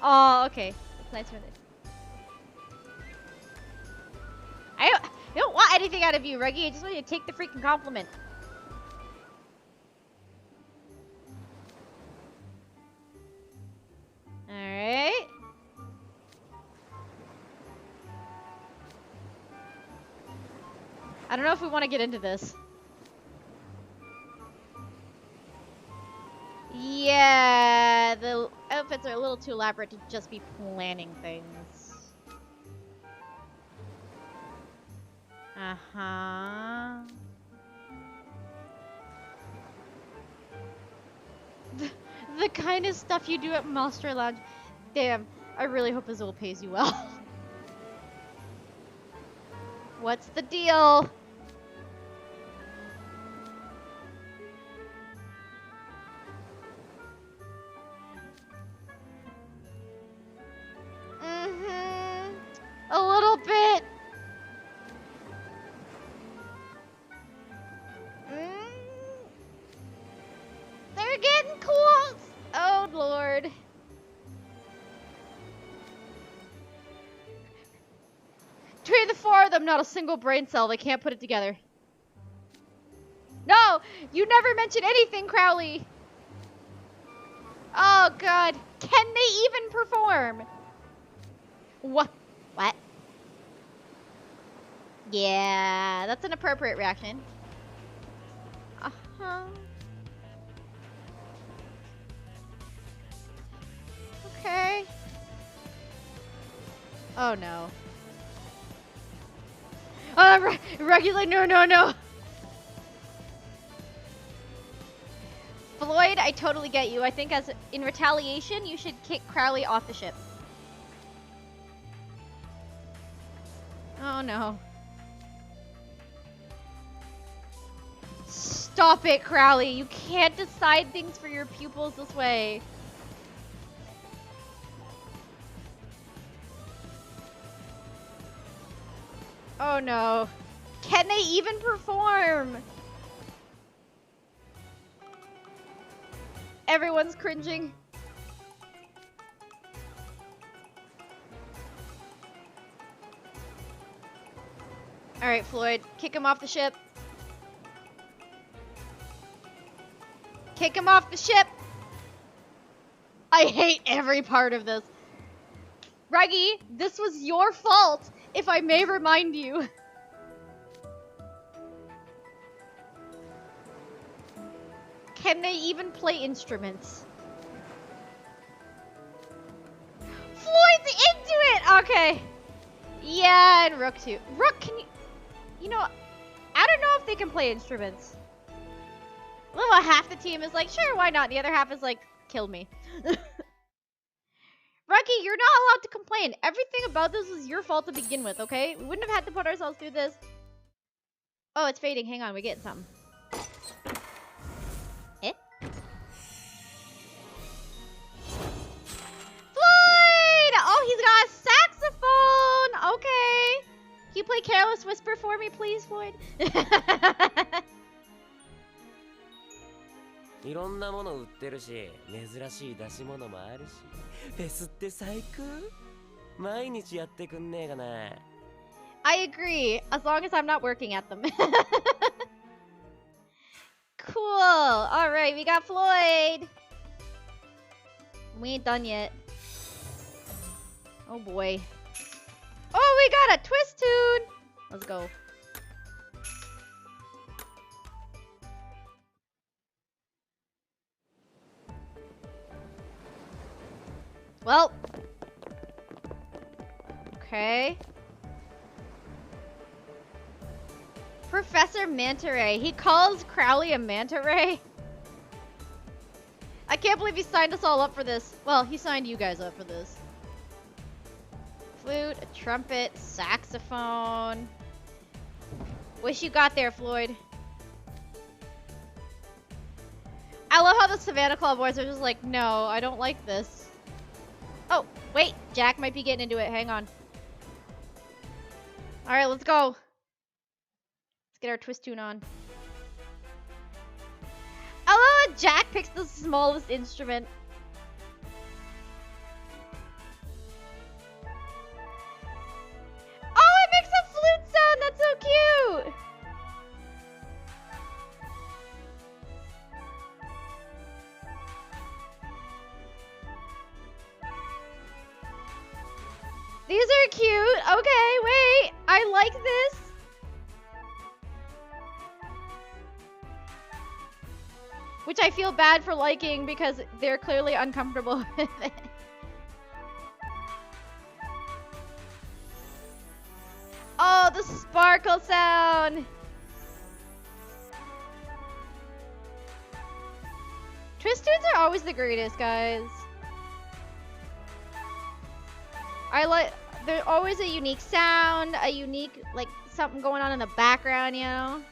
Oh, okay. That's nice for this. I don't want anything out of you, Ruggie. I just want you to take the freaking compliment. Alright. I don't know if we want to get into this. Yeah, the outfits are a little too elaborate to just be planning things. Uh-huh. The kind of stuff you do at Monster Lounge. Damn, I really hope Azul pays you well. What's the deal? Mm-hmm. A little bit. They're getting close. Oh, Lord. Between the four of them, not a single brain cell. They can't put it together. No! You never mentioned anything, Crowley! Oh, God. Can they even perform? What? What? Yeah, that's an appropriate reaction. Uh-huh. Okay. Oh, no. Ruggie's like, no, no, no. Floyd, I totally get you. I think as in retaliation, you should kick Crowley off the ship. Oh, no. Stop it, Crowley. You can't decide things for your pupils this way. Oh, no. Can they even perform? Everyone's cringing. Alright, Floyd. Kick him off the ship. Kick him off the ship. I hate every part of this. Ruggie, this was your fault, if I may remind you. Can they even play instruments? Floyd's into it! Okay. Yeah, and Rook too. Rook, can you... You know, I don't know if they can play instruments. A little half the team is like, sure, why not? The other half is like, kill me. Ruggie, you're not allowed to complain. Everything about this was your fault to begin with, okay? We wouldn't have had to put ourselves through this. Oh, it's fading. Hang on, we're getting something. Eh? Floyd! Oh, he's got a saxophone! Okay. Can you play Careless Whisper for me, please, Floyd? いろんなもの売ってるし、珍しい出し物もあるし、フェスって最高。毎日やってくんねえかな。I agree, as long as I'm not working at them. Cool. All right, we got Floyd. We ain't done yet. Oh boy. Oh, we got a twist tune. Let's go. Well. Okay. Professor Manta Ray. He calls Crowley a Manta Ray. I can't believe he signed us all up for this. Well, he signed you guys up for this. Flute, a trumpet, saxophone. Wish you got there, Floyd. I love how the Savanaclaw boys are just like, no, I don't like this. Oh, wait, Jack might be getting into it. Hang on. All right, let's go. Let's get our twist tune on. I love how Jack picks the smallest instrument. Oh, it makes a flute sound. That's so cute. These are cute. Okay, wait. I like this. Which I feel bad for liking because they're clearly uncomfortable with it. Oh, the sparkle sound! Twisters are always the greatest, guys. There's always a unique sound, a unique, like, something going on in the background, you know?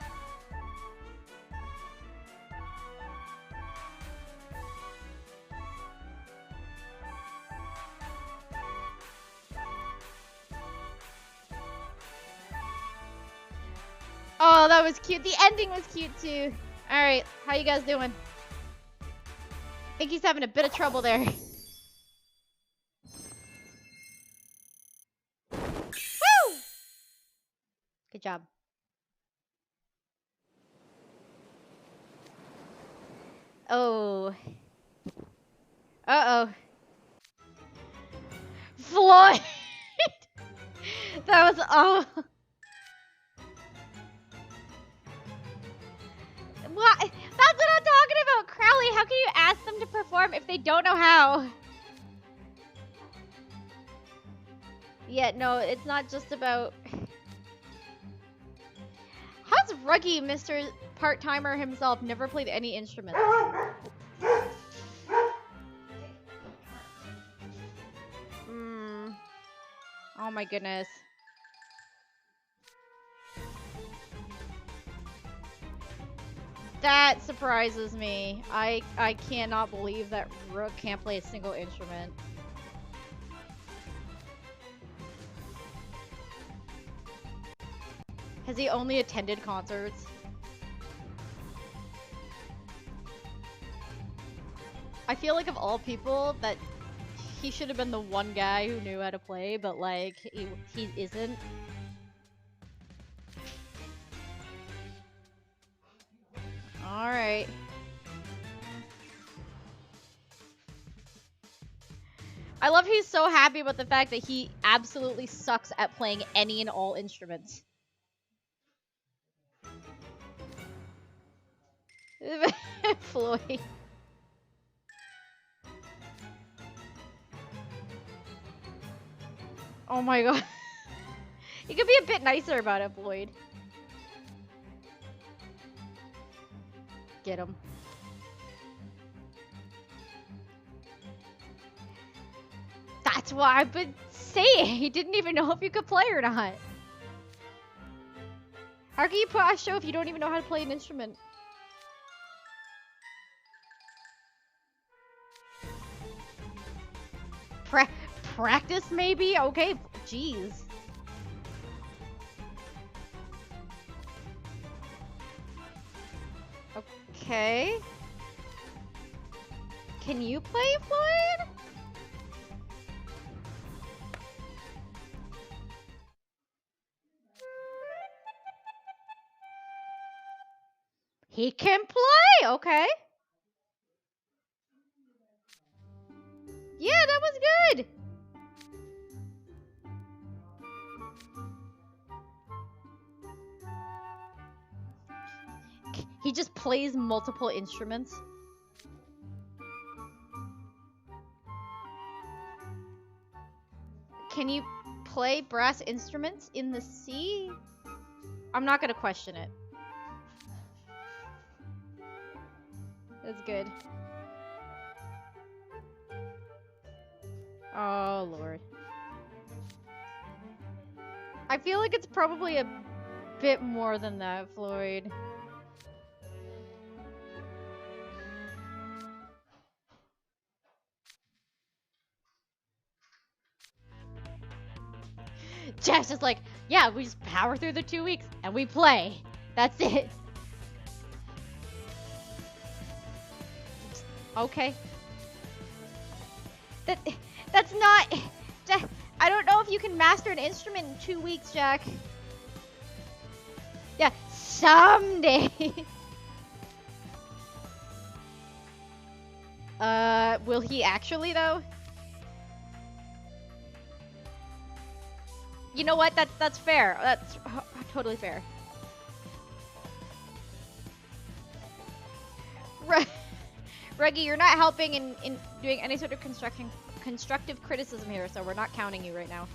Oh, that was cute. The ending was cute too. Alright, how you guys doing? I think he's having a bit of trouble there. Woo! Good job. Oh. Uh-oh. Floyd! That was... Oh. What? That's what I'm talking about, Crowley. How can you ask them to perform if they don't know how? Yeah, no, it's not just about... How's Ruggie, Mr. Part-Timer himself, never played any instruments? Oh my goodness. That surprises me. I cannot believe that Rook can't play a single instrument. Has he only attended concerts? I feel like of all people that he should have been the one guy who knew how to play, but like he isn't. Alright. I love he's so happy about the fact that he absolutely sucks at playing any and all instruments. Floyd. Oh my god. You could be a bit nicer about it, Floyd. Get him. That's what I've been saying. He didn't even know if you could play or not. How can you put on a show if you don't even know how to play an instrument? Practice, maybe? Okay, jeez. Okay. Can you play, Floyd? He can play, okay. Yeah, that was good. He just plays multiple instruments. Can you play brass instruments in the sea? I'm not gonna question it. That's good. Oh, Lord. I feel like it's probably a bit more than that, Floyd. Jeff's just like, yeah, we just power through the 2 weeks and we play. That's it. Okay. That's not... I don't know if you can master an instrument in 2 weeks, Jack. Yeah, someday. Will he actually, though? You know what? That's fair. That's totally fair. Right. Ruggie, you're not helping in doing any sort of constructive criticism here, so we're not counting you right now.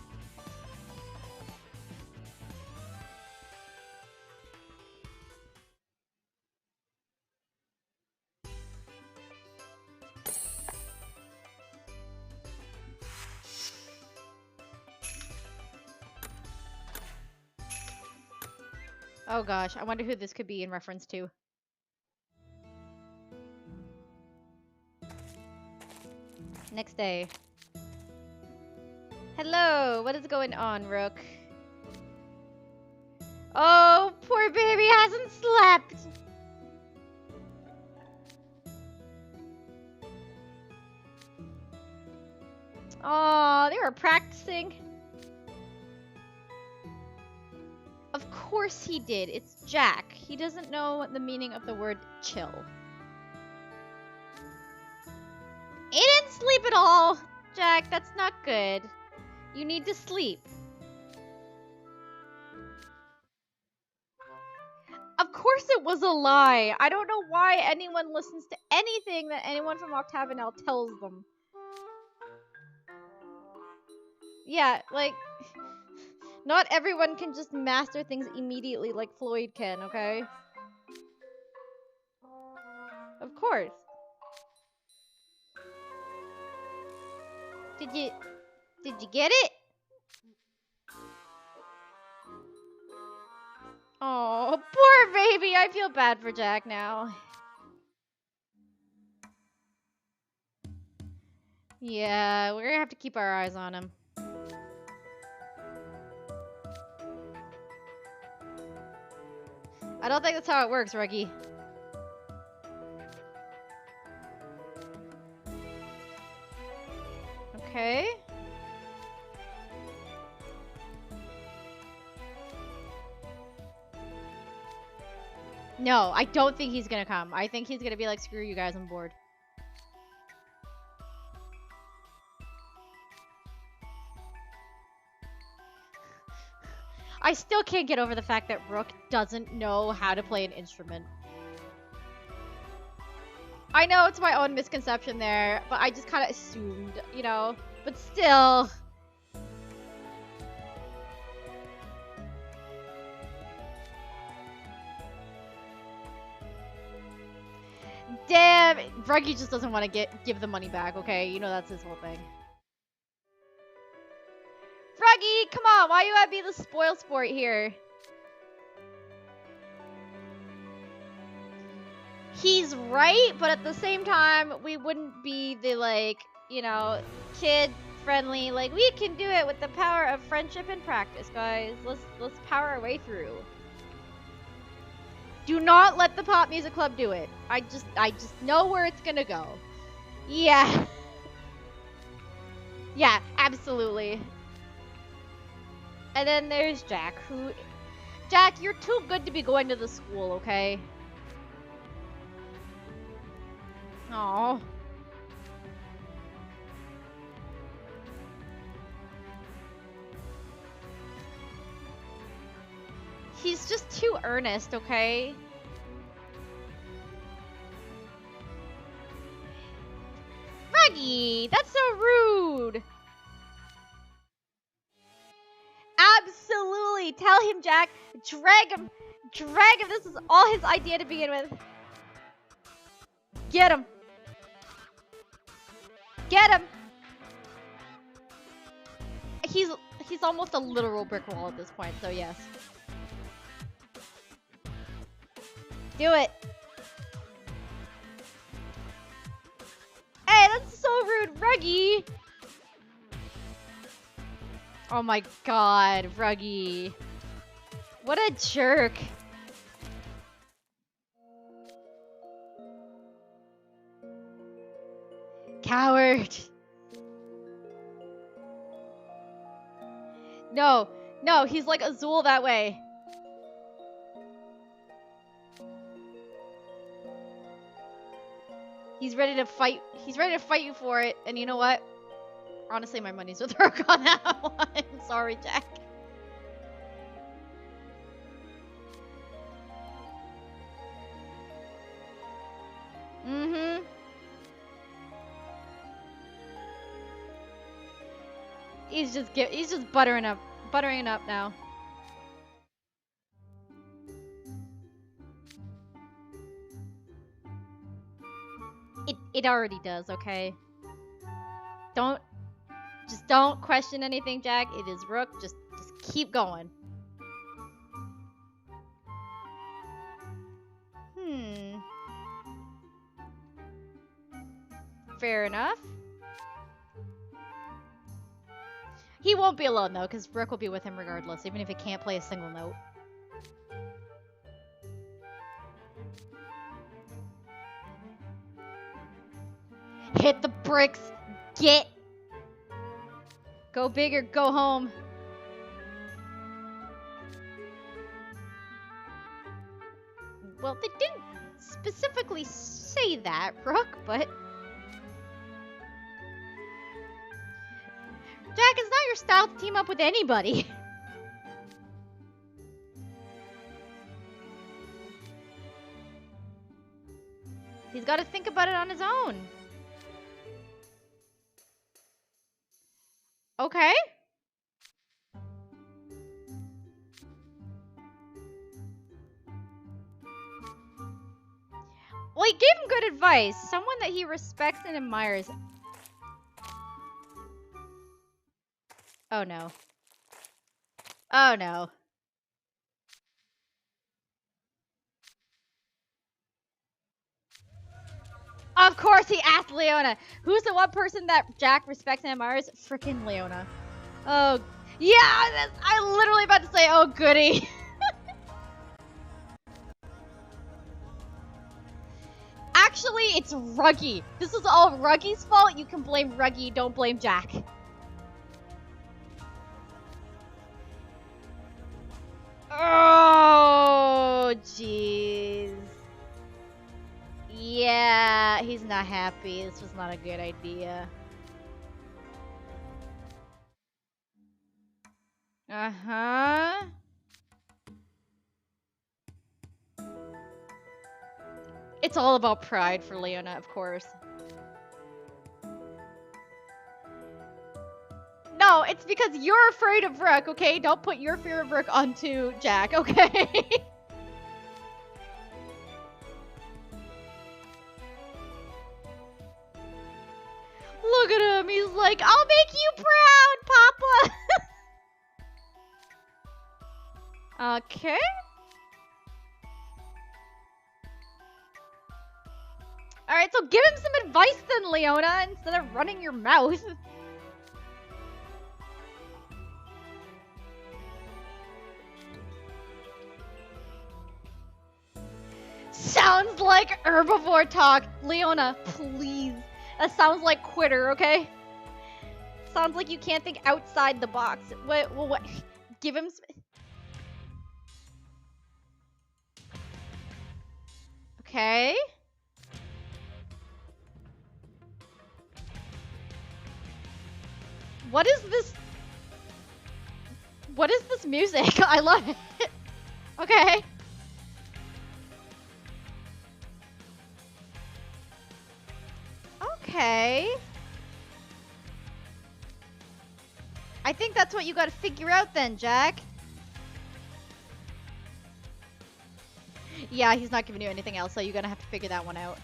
Oh gosh, I wonder who this could be in reference to. Next day. Hello, what is going on, Rook? Oh, poor baby hasn't slept. Oh, they were practicing. Of course he did. It's Jack. He doesn't know the meaning of the word chill. He didn't sleep at all. Jack, that's not good. You need to sleep. Of course it was a lie. I don't know why anyone listens to anything that anyone from Octagonal tells them. Yeah, like, not everyone can just master things immediately like Floyd can, okay? Of course. Did you get it? Oh, poor baby. I feel bad for Jack now. Yeah, we're gonna have to keep our eyes on him. I don't think that's how it works, Ruggie. Okay. No, I don't think he's gonna come. I think he's gonna be like, screw you guys, I'm bored. I still can't get over the fact that Rook doesn't know how to play an instrument. I know it's my own misconception there, but I just kind of assumed, you know, but still. Damn, Ruggie just doesn't want to give the money back, okay? You know that's his whole thing. Ruggie, come on, why you gotta be the spoil sport here? He's right, but at the same time, we wouldn't be the, like, you know, kid-friendly, like, we can do it with the power of friendship and practice, guys. Let's power our way through. Do not let the pop music club do it. I just know where it's gonna go. Yeah. Yeah, absolutely. And then there's Jack, who... Jack, you're too good to be going to the school, okay? Aww. He's just too earnest, okay? Ruggie, that's so rude! Absolutely! Tell him, Jack! Drag him! Drag him! This is all his idea to begin with. Get him! Get him! He's almost a literal brick wall at this point, so yes. Do it! Hey, that's so rude, Ruggie! Oh my god, Ruggie. What a jerk. Coward. No, no, he's like Azul that way. He's ready to fight. He's ready to fight you for it. And you know what? Honestly, my money's with Rook on that one. Sorry, Jack. He's just buttering up now. It already does, okay? Don't question anything, Jack. It is Rook. Just keep going. Fair enough. He won't be alone though, because Rook will be with him regardless, even if he can't play a single note. Hit the bricks. Go big or go home. Well, they didn't specifically say that, Rook, but... Jack, it's not your style to team up with anybody. He's got to think about it on his own. Okay. Well, he gave him good advice. Someone that he respects and admires. Oh no. Oh no. Of course he asked Leona. Who's the one person that Jack respects and admires? Frickin' Leona. Oh, yeah, I literally about to say, oh goody. Actually, it's Ruggie. This is all Ruggie's fault. You can blame Ruggie, don't blame Jack. Oh, jeez. Yeah, he's not happy. This was not a good idea. Uh-huh. It's all about pride for Leona, of course. No, it's because you're afraid of Rook, okay? Don't put your fear of Rook onto Jack, okay? Look at him. He's like, I'll make you proud, Papa. Okay. Alright, so give him some advice then, Leona, instead of running your mouth. Sounds like herbivore talk. Leona, please. That sounds like quitter, okay? Sounds like you can't think outside the box. What? Give him some... Okay. What is this? What is this music? I love it. Okay. Okay. I think that's what you gotta figure out then, Jack. Yeah, he's not giving you anything else, so you're gonna have to figure that one out.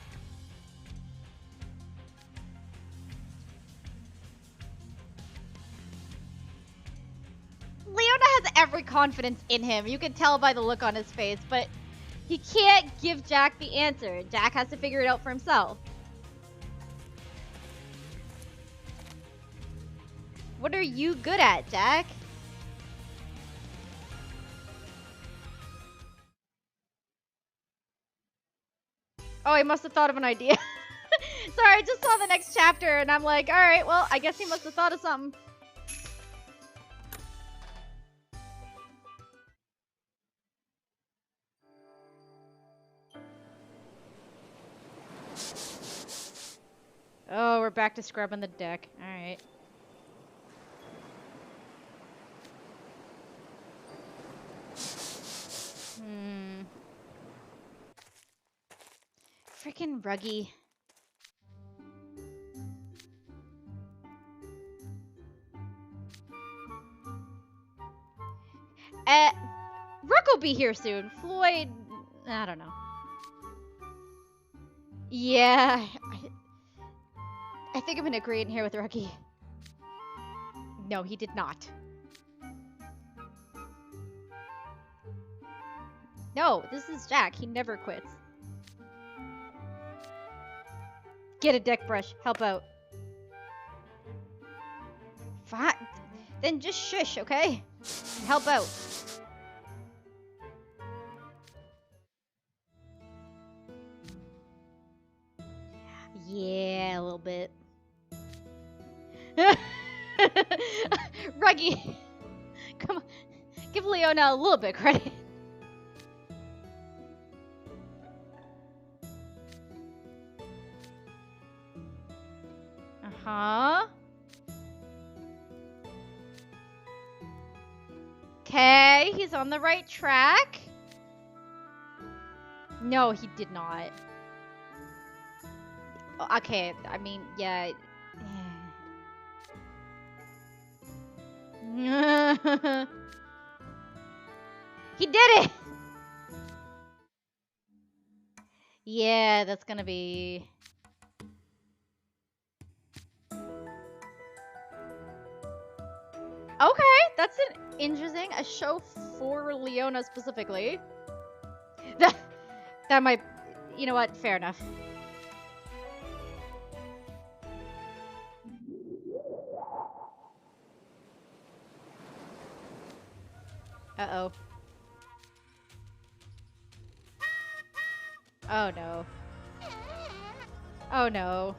Leona has every confidence in him. You can tell by the look on his face, but he can't give Jack the answer. Jack has to figure it out for himself. What are you good at, Jack? Oh, he must have thought of an idea. Sorry, I just saw the next chapter and I'm like, alright, well, I guess he must have thought of something. Oh, we're back to scrubbing the deck. Alright. Frickin' Ruggie. Rook will be here soon. Floyd, I don't know. Yeah, I think I'm in agreement here with Ruggie. No, he did not. No, this is Jack. He never quits. Get a deck brush. Help out. Fine. Then just shush, okay? Help out. Yeah, a little bit. Ruggie, come on. Give Leona a little bit credit. Uh-huh. Okay, he's on the right track. No, he did not. Okay, I mean, yeah. He did it! Yeah, that's gonna be... Okay, that's an interesting. A show for Leona specifically. That might... You know what? Fair enough. Uh-oh. Oh no. Oh no.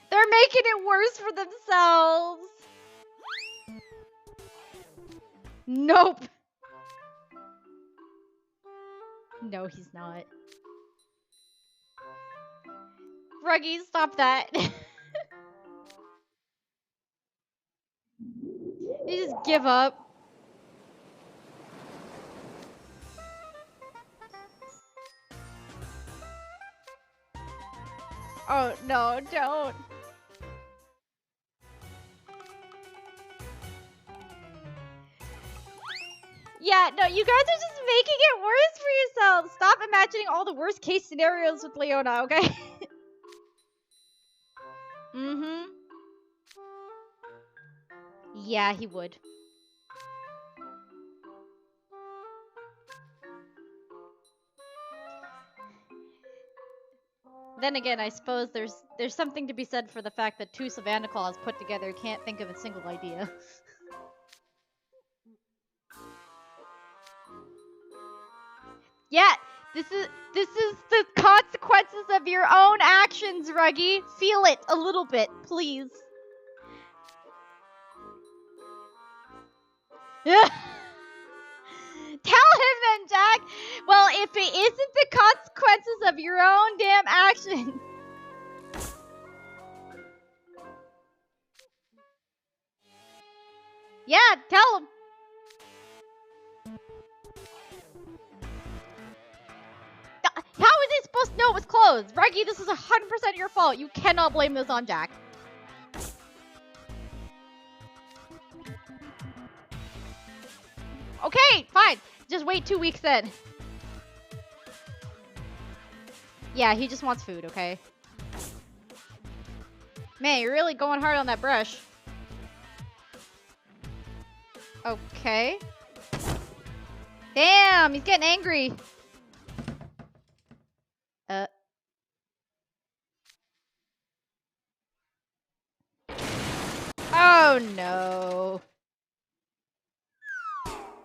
They're making it worse for themselves! Nope! No, he's not. Ruggie, stop that. You just give up. Oh, no, don't. Yeah, no, you guys are just making it worse for yourselves. Stop imagining all the worst case scenarios with Leona, okay? Mm-hmm. Yeah, he would. Then again, I suppose there's something to be said for the fact that two Savanaclaws put together can't think of a single idea. Yeah, this is the consequences of your own actions, Ruggie. Feel it a little bit, please. Tell him then, Jack. Well, if it isn't the consequences of your own damn action. Yeah, tell him. How is he supposed to know it was closed? Ruggie, this is 100% your fault. You cannot blame this on Jack. Okay, fine. Just wait 2 weeks then. Yeah, he just wants food, okay? Man, you're really going hard on that brush. Okay. Damn, he's getting angry. Oh no.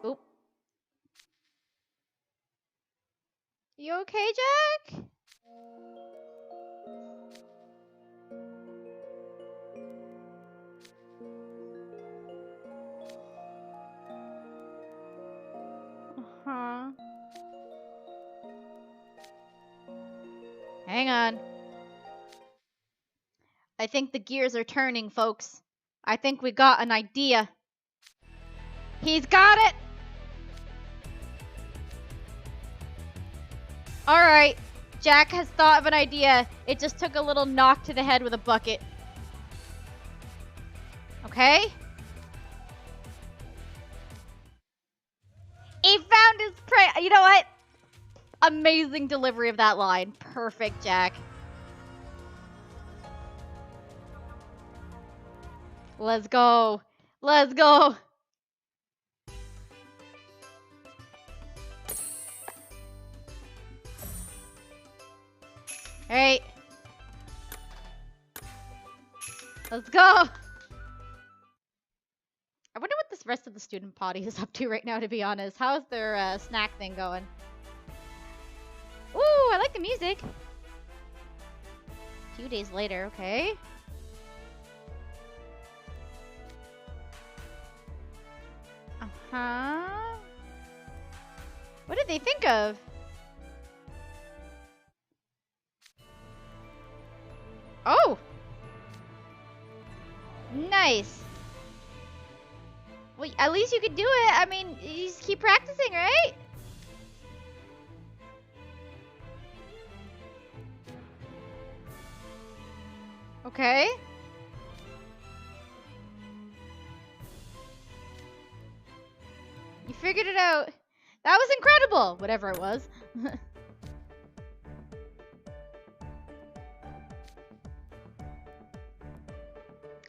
Oop. You okay, Jack? Uh-huh. Hang on. I think the gears are turning, folks. I think we got an idea. He's got it! Alright. Jack has thought of an idea. It just took a little knock to the head with a bucket. Okay? He found his prey. You know what? Amazing delivery of that line. Perfect, Jack. Let's go. Let's go. Alright. Let's go. I wonder what this rest of the student potty is up to right now, to be honest. How's their snack thing going? Ooh, I like the music. A few days later, okay. Uh-huh. What did they think of? Oh! Nice. Well, at least you could do it. I mean, you just keep practicing, right? Okay. You figured it out. That was incredible! Whatever it was.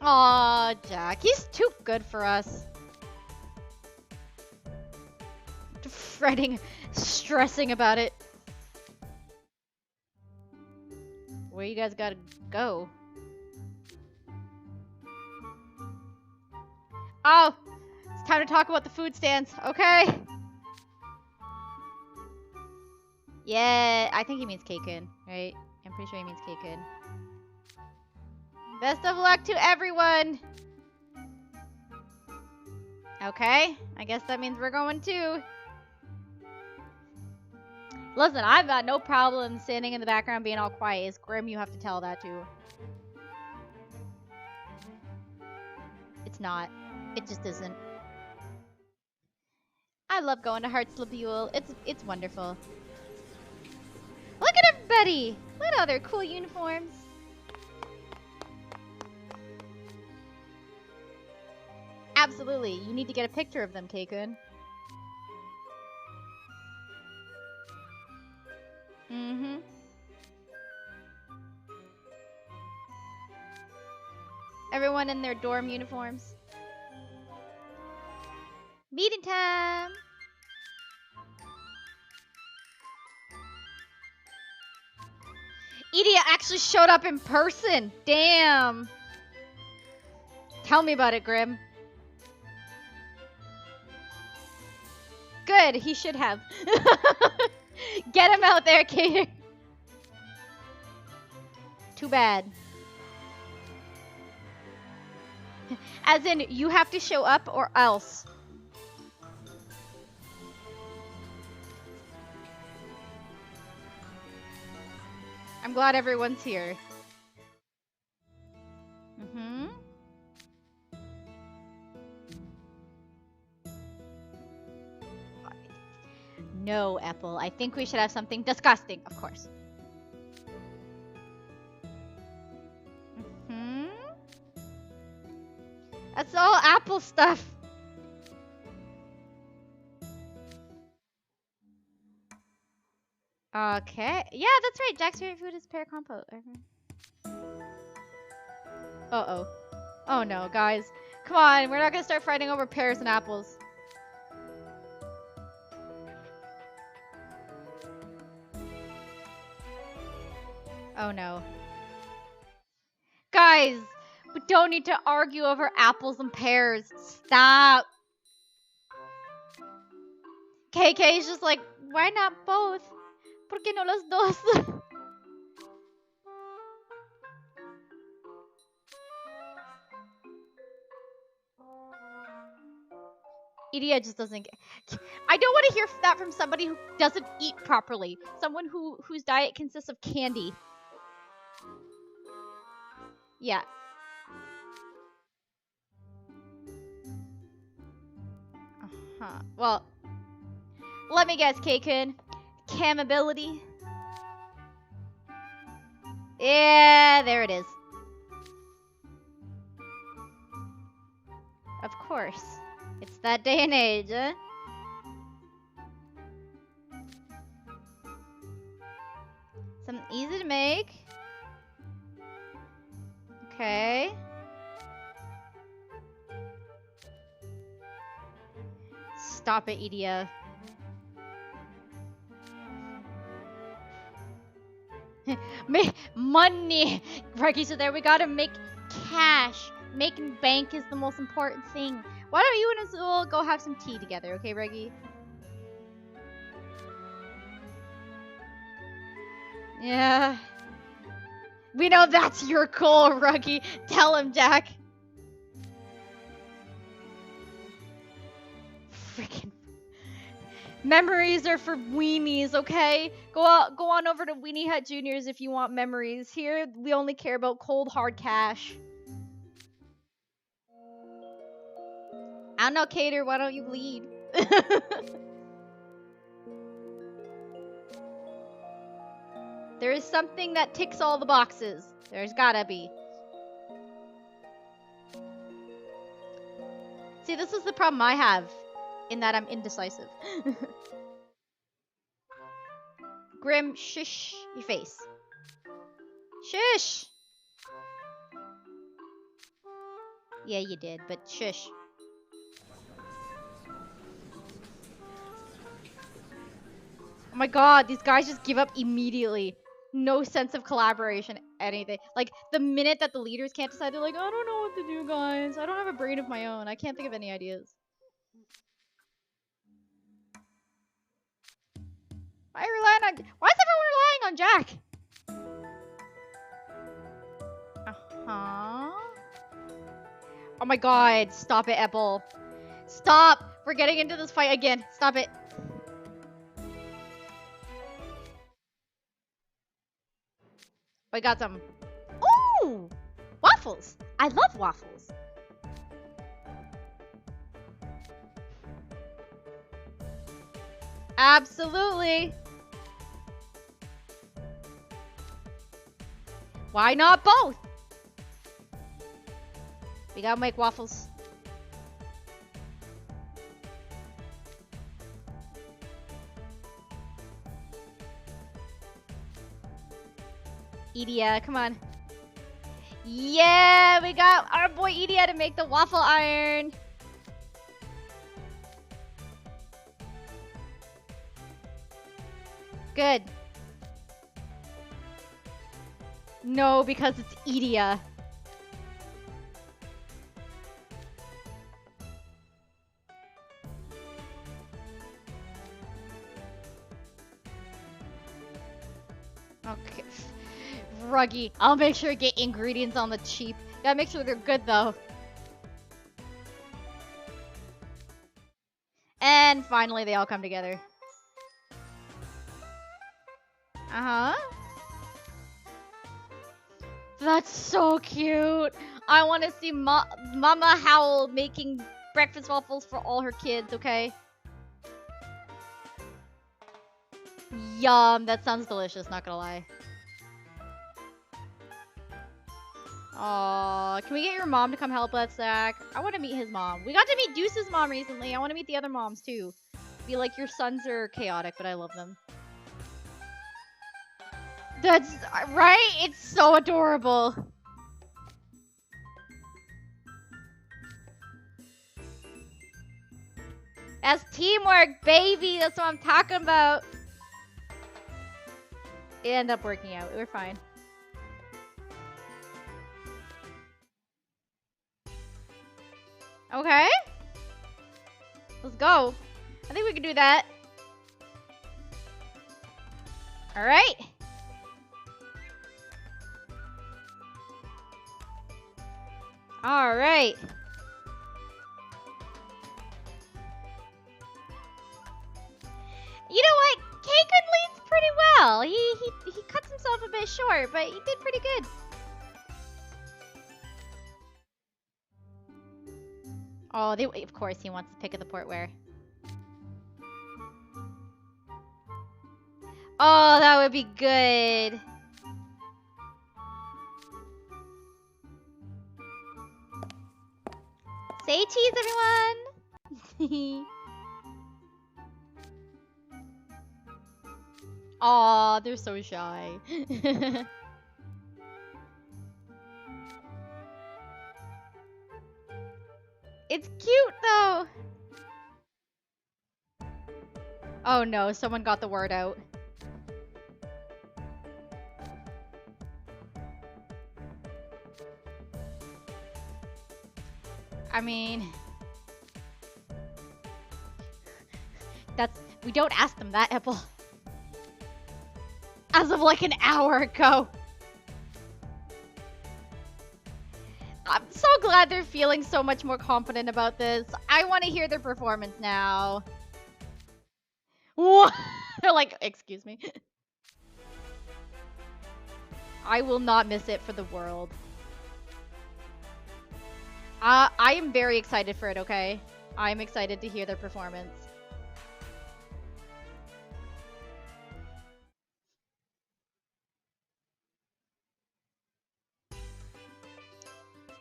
Aw, Jack. He's too good for us. Fretting, stressing about it. Where you guys gotta go? Oh! It's time to talk about the food stands. Okay. Yeah, I think he means Kaikun, right? I'm pretty sure he means Kaikun. Best of luck to everyone! Okay, I guess that means we're going too. Listen, I've got no problem standing in the background being all quiet. It's Grim, you have to tell that to. It's not. It just isn't. I love going to Hartslebule. It's wonderful. Look at everybody! Look at all their cool uniforms. Absolutely. You need to get a picture of them, Kaikun. Mm-hmm. Everyone in their dorm uniforms. Meeting time! Edie actually showed up in person! Damn! Tell me about it, Grim. Good, he should have. Get him out there, Kater. Too bad. As in, you have to show up or else. I'm glad everyone's here. Mm-hmm. No, Apple. I think we should have something disgusting, of course. Mm-hmm. That's all Apple stuff. Okay. Yeah, that's right. Jack's favorite food is pear compote. Uh-oh. Oh no, guys. Come on, we're not gonna start fighting over pears and apples. Oh no. Guys, we don't need to argue over apples and pears. Stop. KK's just like, why not both? ¿Por qué no los dos? Idia just doesn't get... I don't want to hear that from somebody who doesn't eat properly. Someone whose diet consists of candy. Yeah. Uh-huh. Well, let me guess, Kaikun. Cam ability. Yeah, there it is. Of course. It's that day and age, huh? Something easy to make. Okay. Stop it, Edia. Money! Ruggie, so there we gotta make cash. Making bank is the most important thing. Why don't you and Azul go have some tea together, okay, Ruggie? Yeah. We know that's your goal, Ruggie. Tell him, Jack. Freaking memories are for weenies, okay? Go on over to Weenie Hut Juniors if you want memories. Here, we only care about cold, hard cash. I don't know, Cater. Why don't you lead? There is something that ticks all the boxes. There's gotta be. See, this is the problem I have, in that I'm indecisive. Grim, shush your face. Shush! Yeah, you did, but shush. Oh my god, these guys just give up immediately. No sense of collaboration, anything. Like, the minute that the leaders can't decide, they're like, I don't know what to do, guys. I don't have a brain of my own. I can't think of any ideas. Why is everyone relying on Jack? Uh-huh. Oh my god, stop it, Apple. Stop! We're getting into this fight again. Stop it. We got some. Ooh! Waffles! I love waffles. Absolutely. Why not both? We gotta make waffles. Edia, come on. Yeah, we got our boy Edia to make the waffle iron. Good. No, because it's Edia. Okay. Ruggie, I'll make sure to get ingredients on the cheap. Gotta make sure they're good though. And finally they all come together. Uh-huh. That's so cute. I want to see Mama Howl making breakfast waffles for all her kids, okay? Yum, that sounds delicious, not gonna lie. Aw, can we get your mom to come help us, Zach? I want to meet his mom. We got to meet Deuce's mom recently. I want to meet the other moms, too. Be like, your sons are chaotic, but I love them. That's right? It's so adorable. That's teamwork, baby. That's what I'm talking about. It ended up working out. We're fine. Okay. Let's go. I think we can do that. All right. All right. You know what? K-Good leads pretty well. He cuts himself a bit short, but he did pretty good. Oh, of course he wants to pick at the portware. Oh, that would be good. Say cheese, everyone! Aw, they're so shy. It's cute though. Oh no, someone got the word out. I mean, we don't ask them that, Apple. As of like an hour ago. I'm so glad they're feeling so much more confident about this. I want to hear their performance now. What? They're like, excuse me. I will not miss it for the world. I am very excited for it, okay? I'm excited to hear their performance.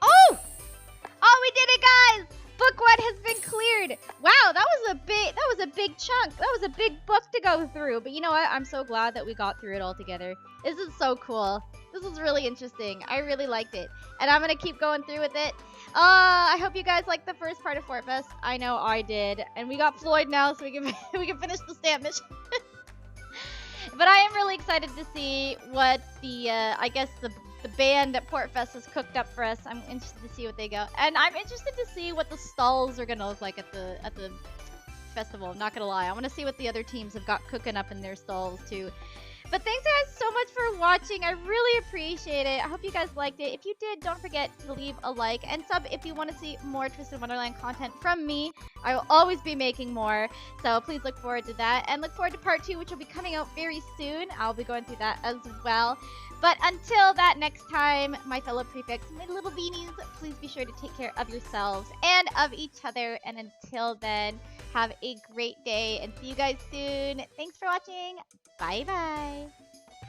Oh! Oh, we did it, guys! Book 1 has been cleared. Wow, that was a big chunk. That was a big book to go through. But you know what? I'm so glad that we got through it all together. This is so cool. This was really interesting. I really liked it. And I'm going to keep going through with it. I hope you guys liked the first part of Portfest. I know I did. And we got Floyd now, so we can we can finish the stamp mission. But I am really excited to see what the, I guess the band at Portfest has cooked up for us. I'm interested to see what they go. And I'm interested to see what the stalls are going to look like at the festival. I'm not going to lie. I want to see what the other teams have got cooking up in their stalls, too. But thanks guys so much for watching. I really appreciate it. I hope you guys liked it. If you did, don't forget to leave a like and sub if you want to see more Twisted Wonderland content from me. I will always be making more, so please look forward to that. And look forward to part 2, which will be coming out very soon. I'll be going through that as well. But until that next time, my fellow prefects, my little beanies, please be sure to take care of yourselves and of each other. And until then, have a great day and see you guys soon. Thanks for watching. Bye-bye.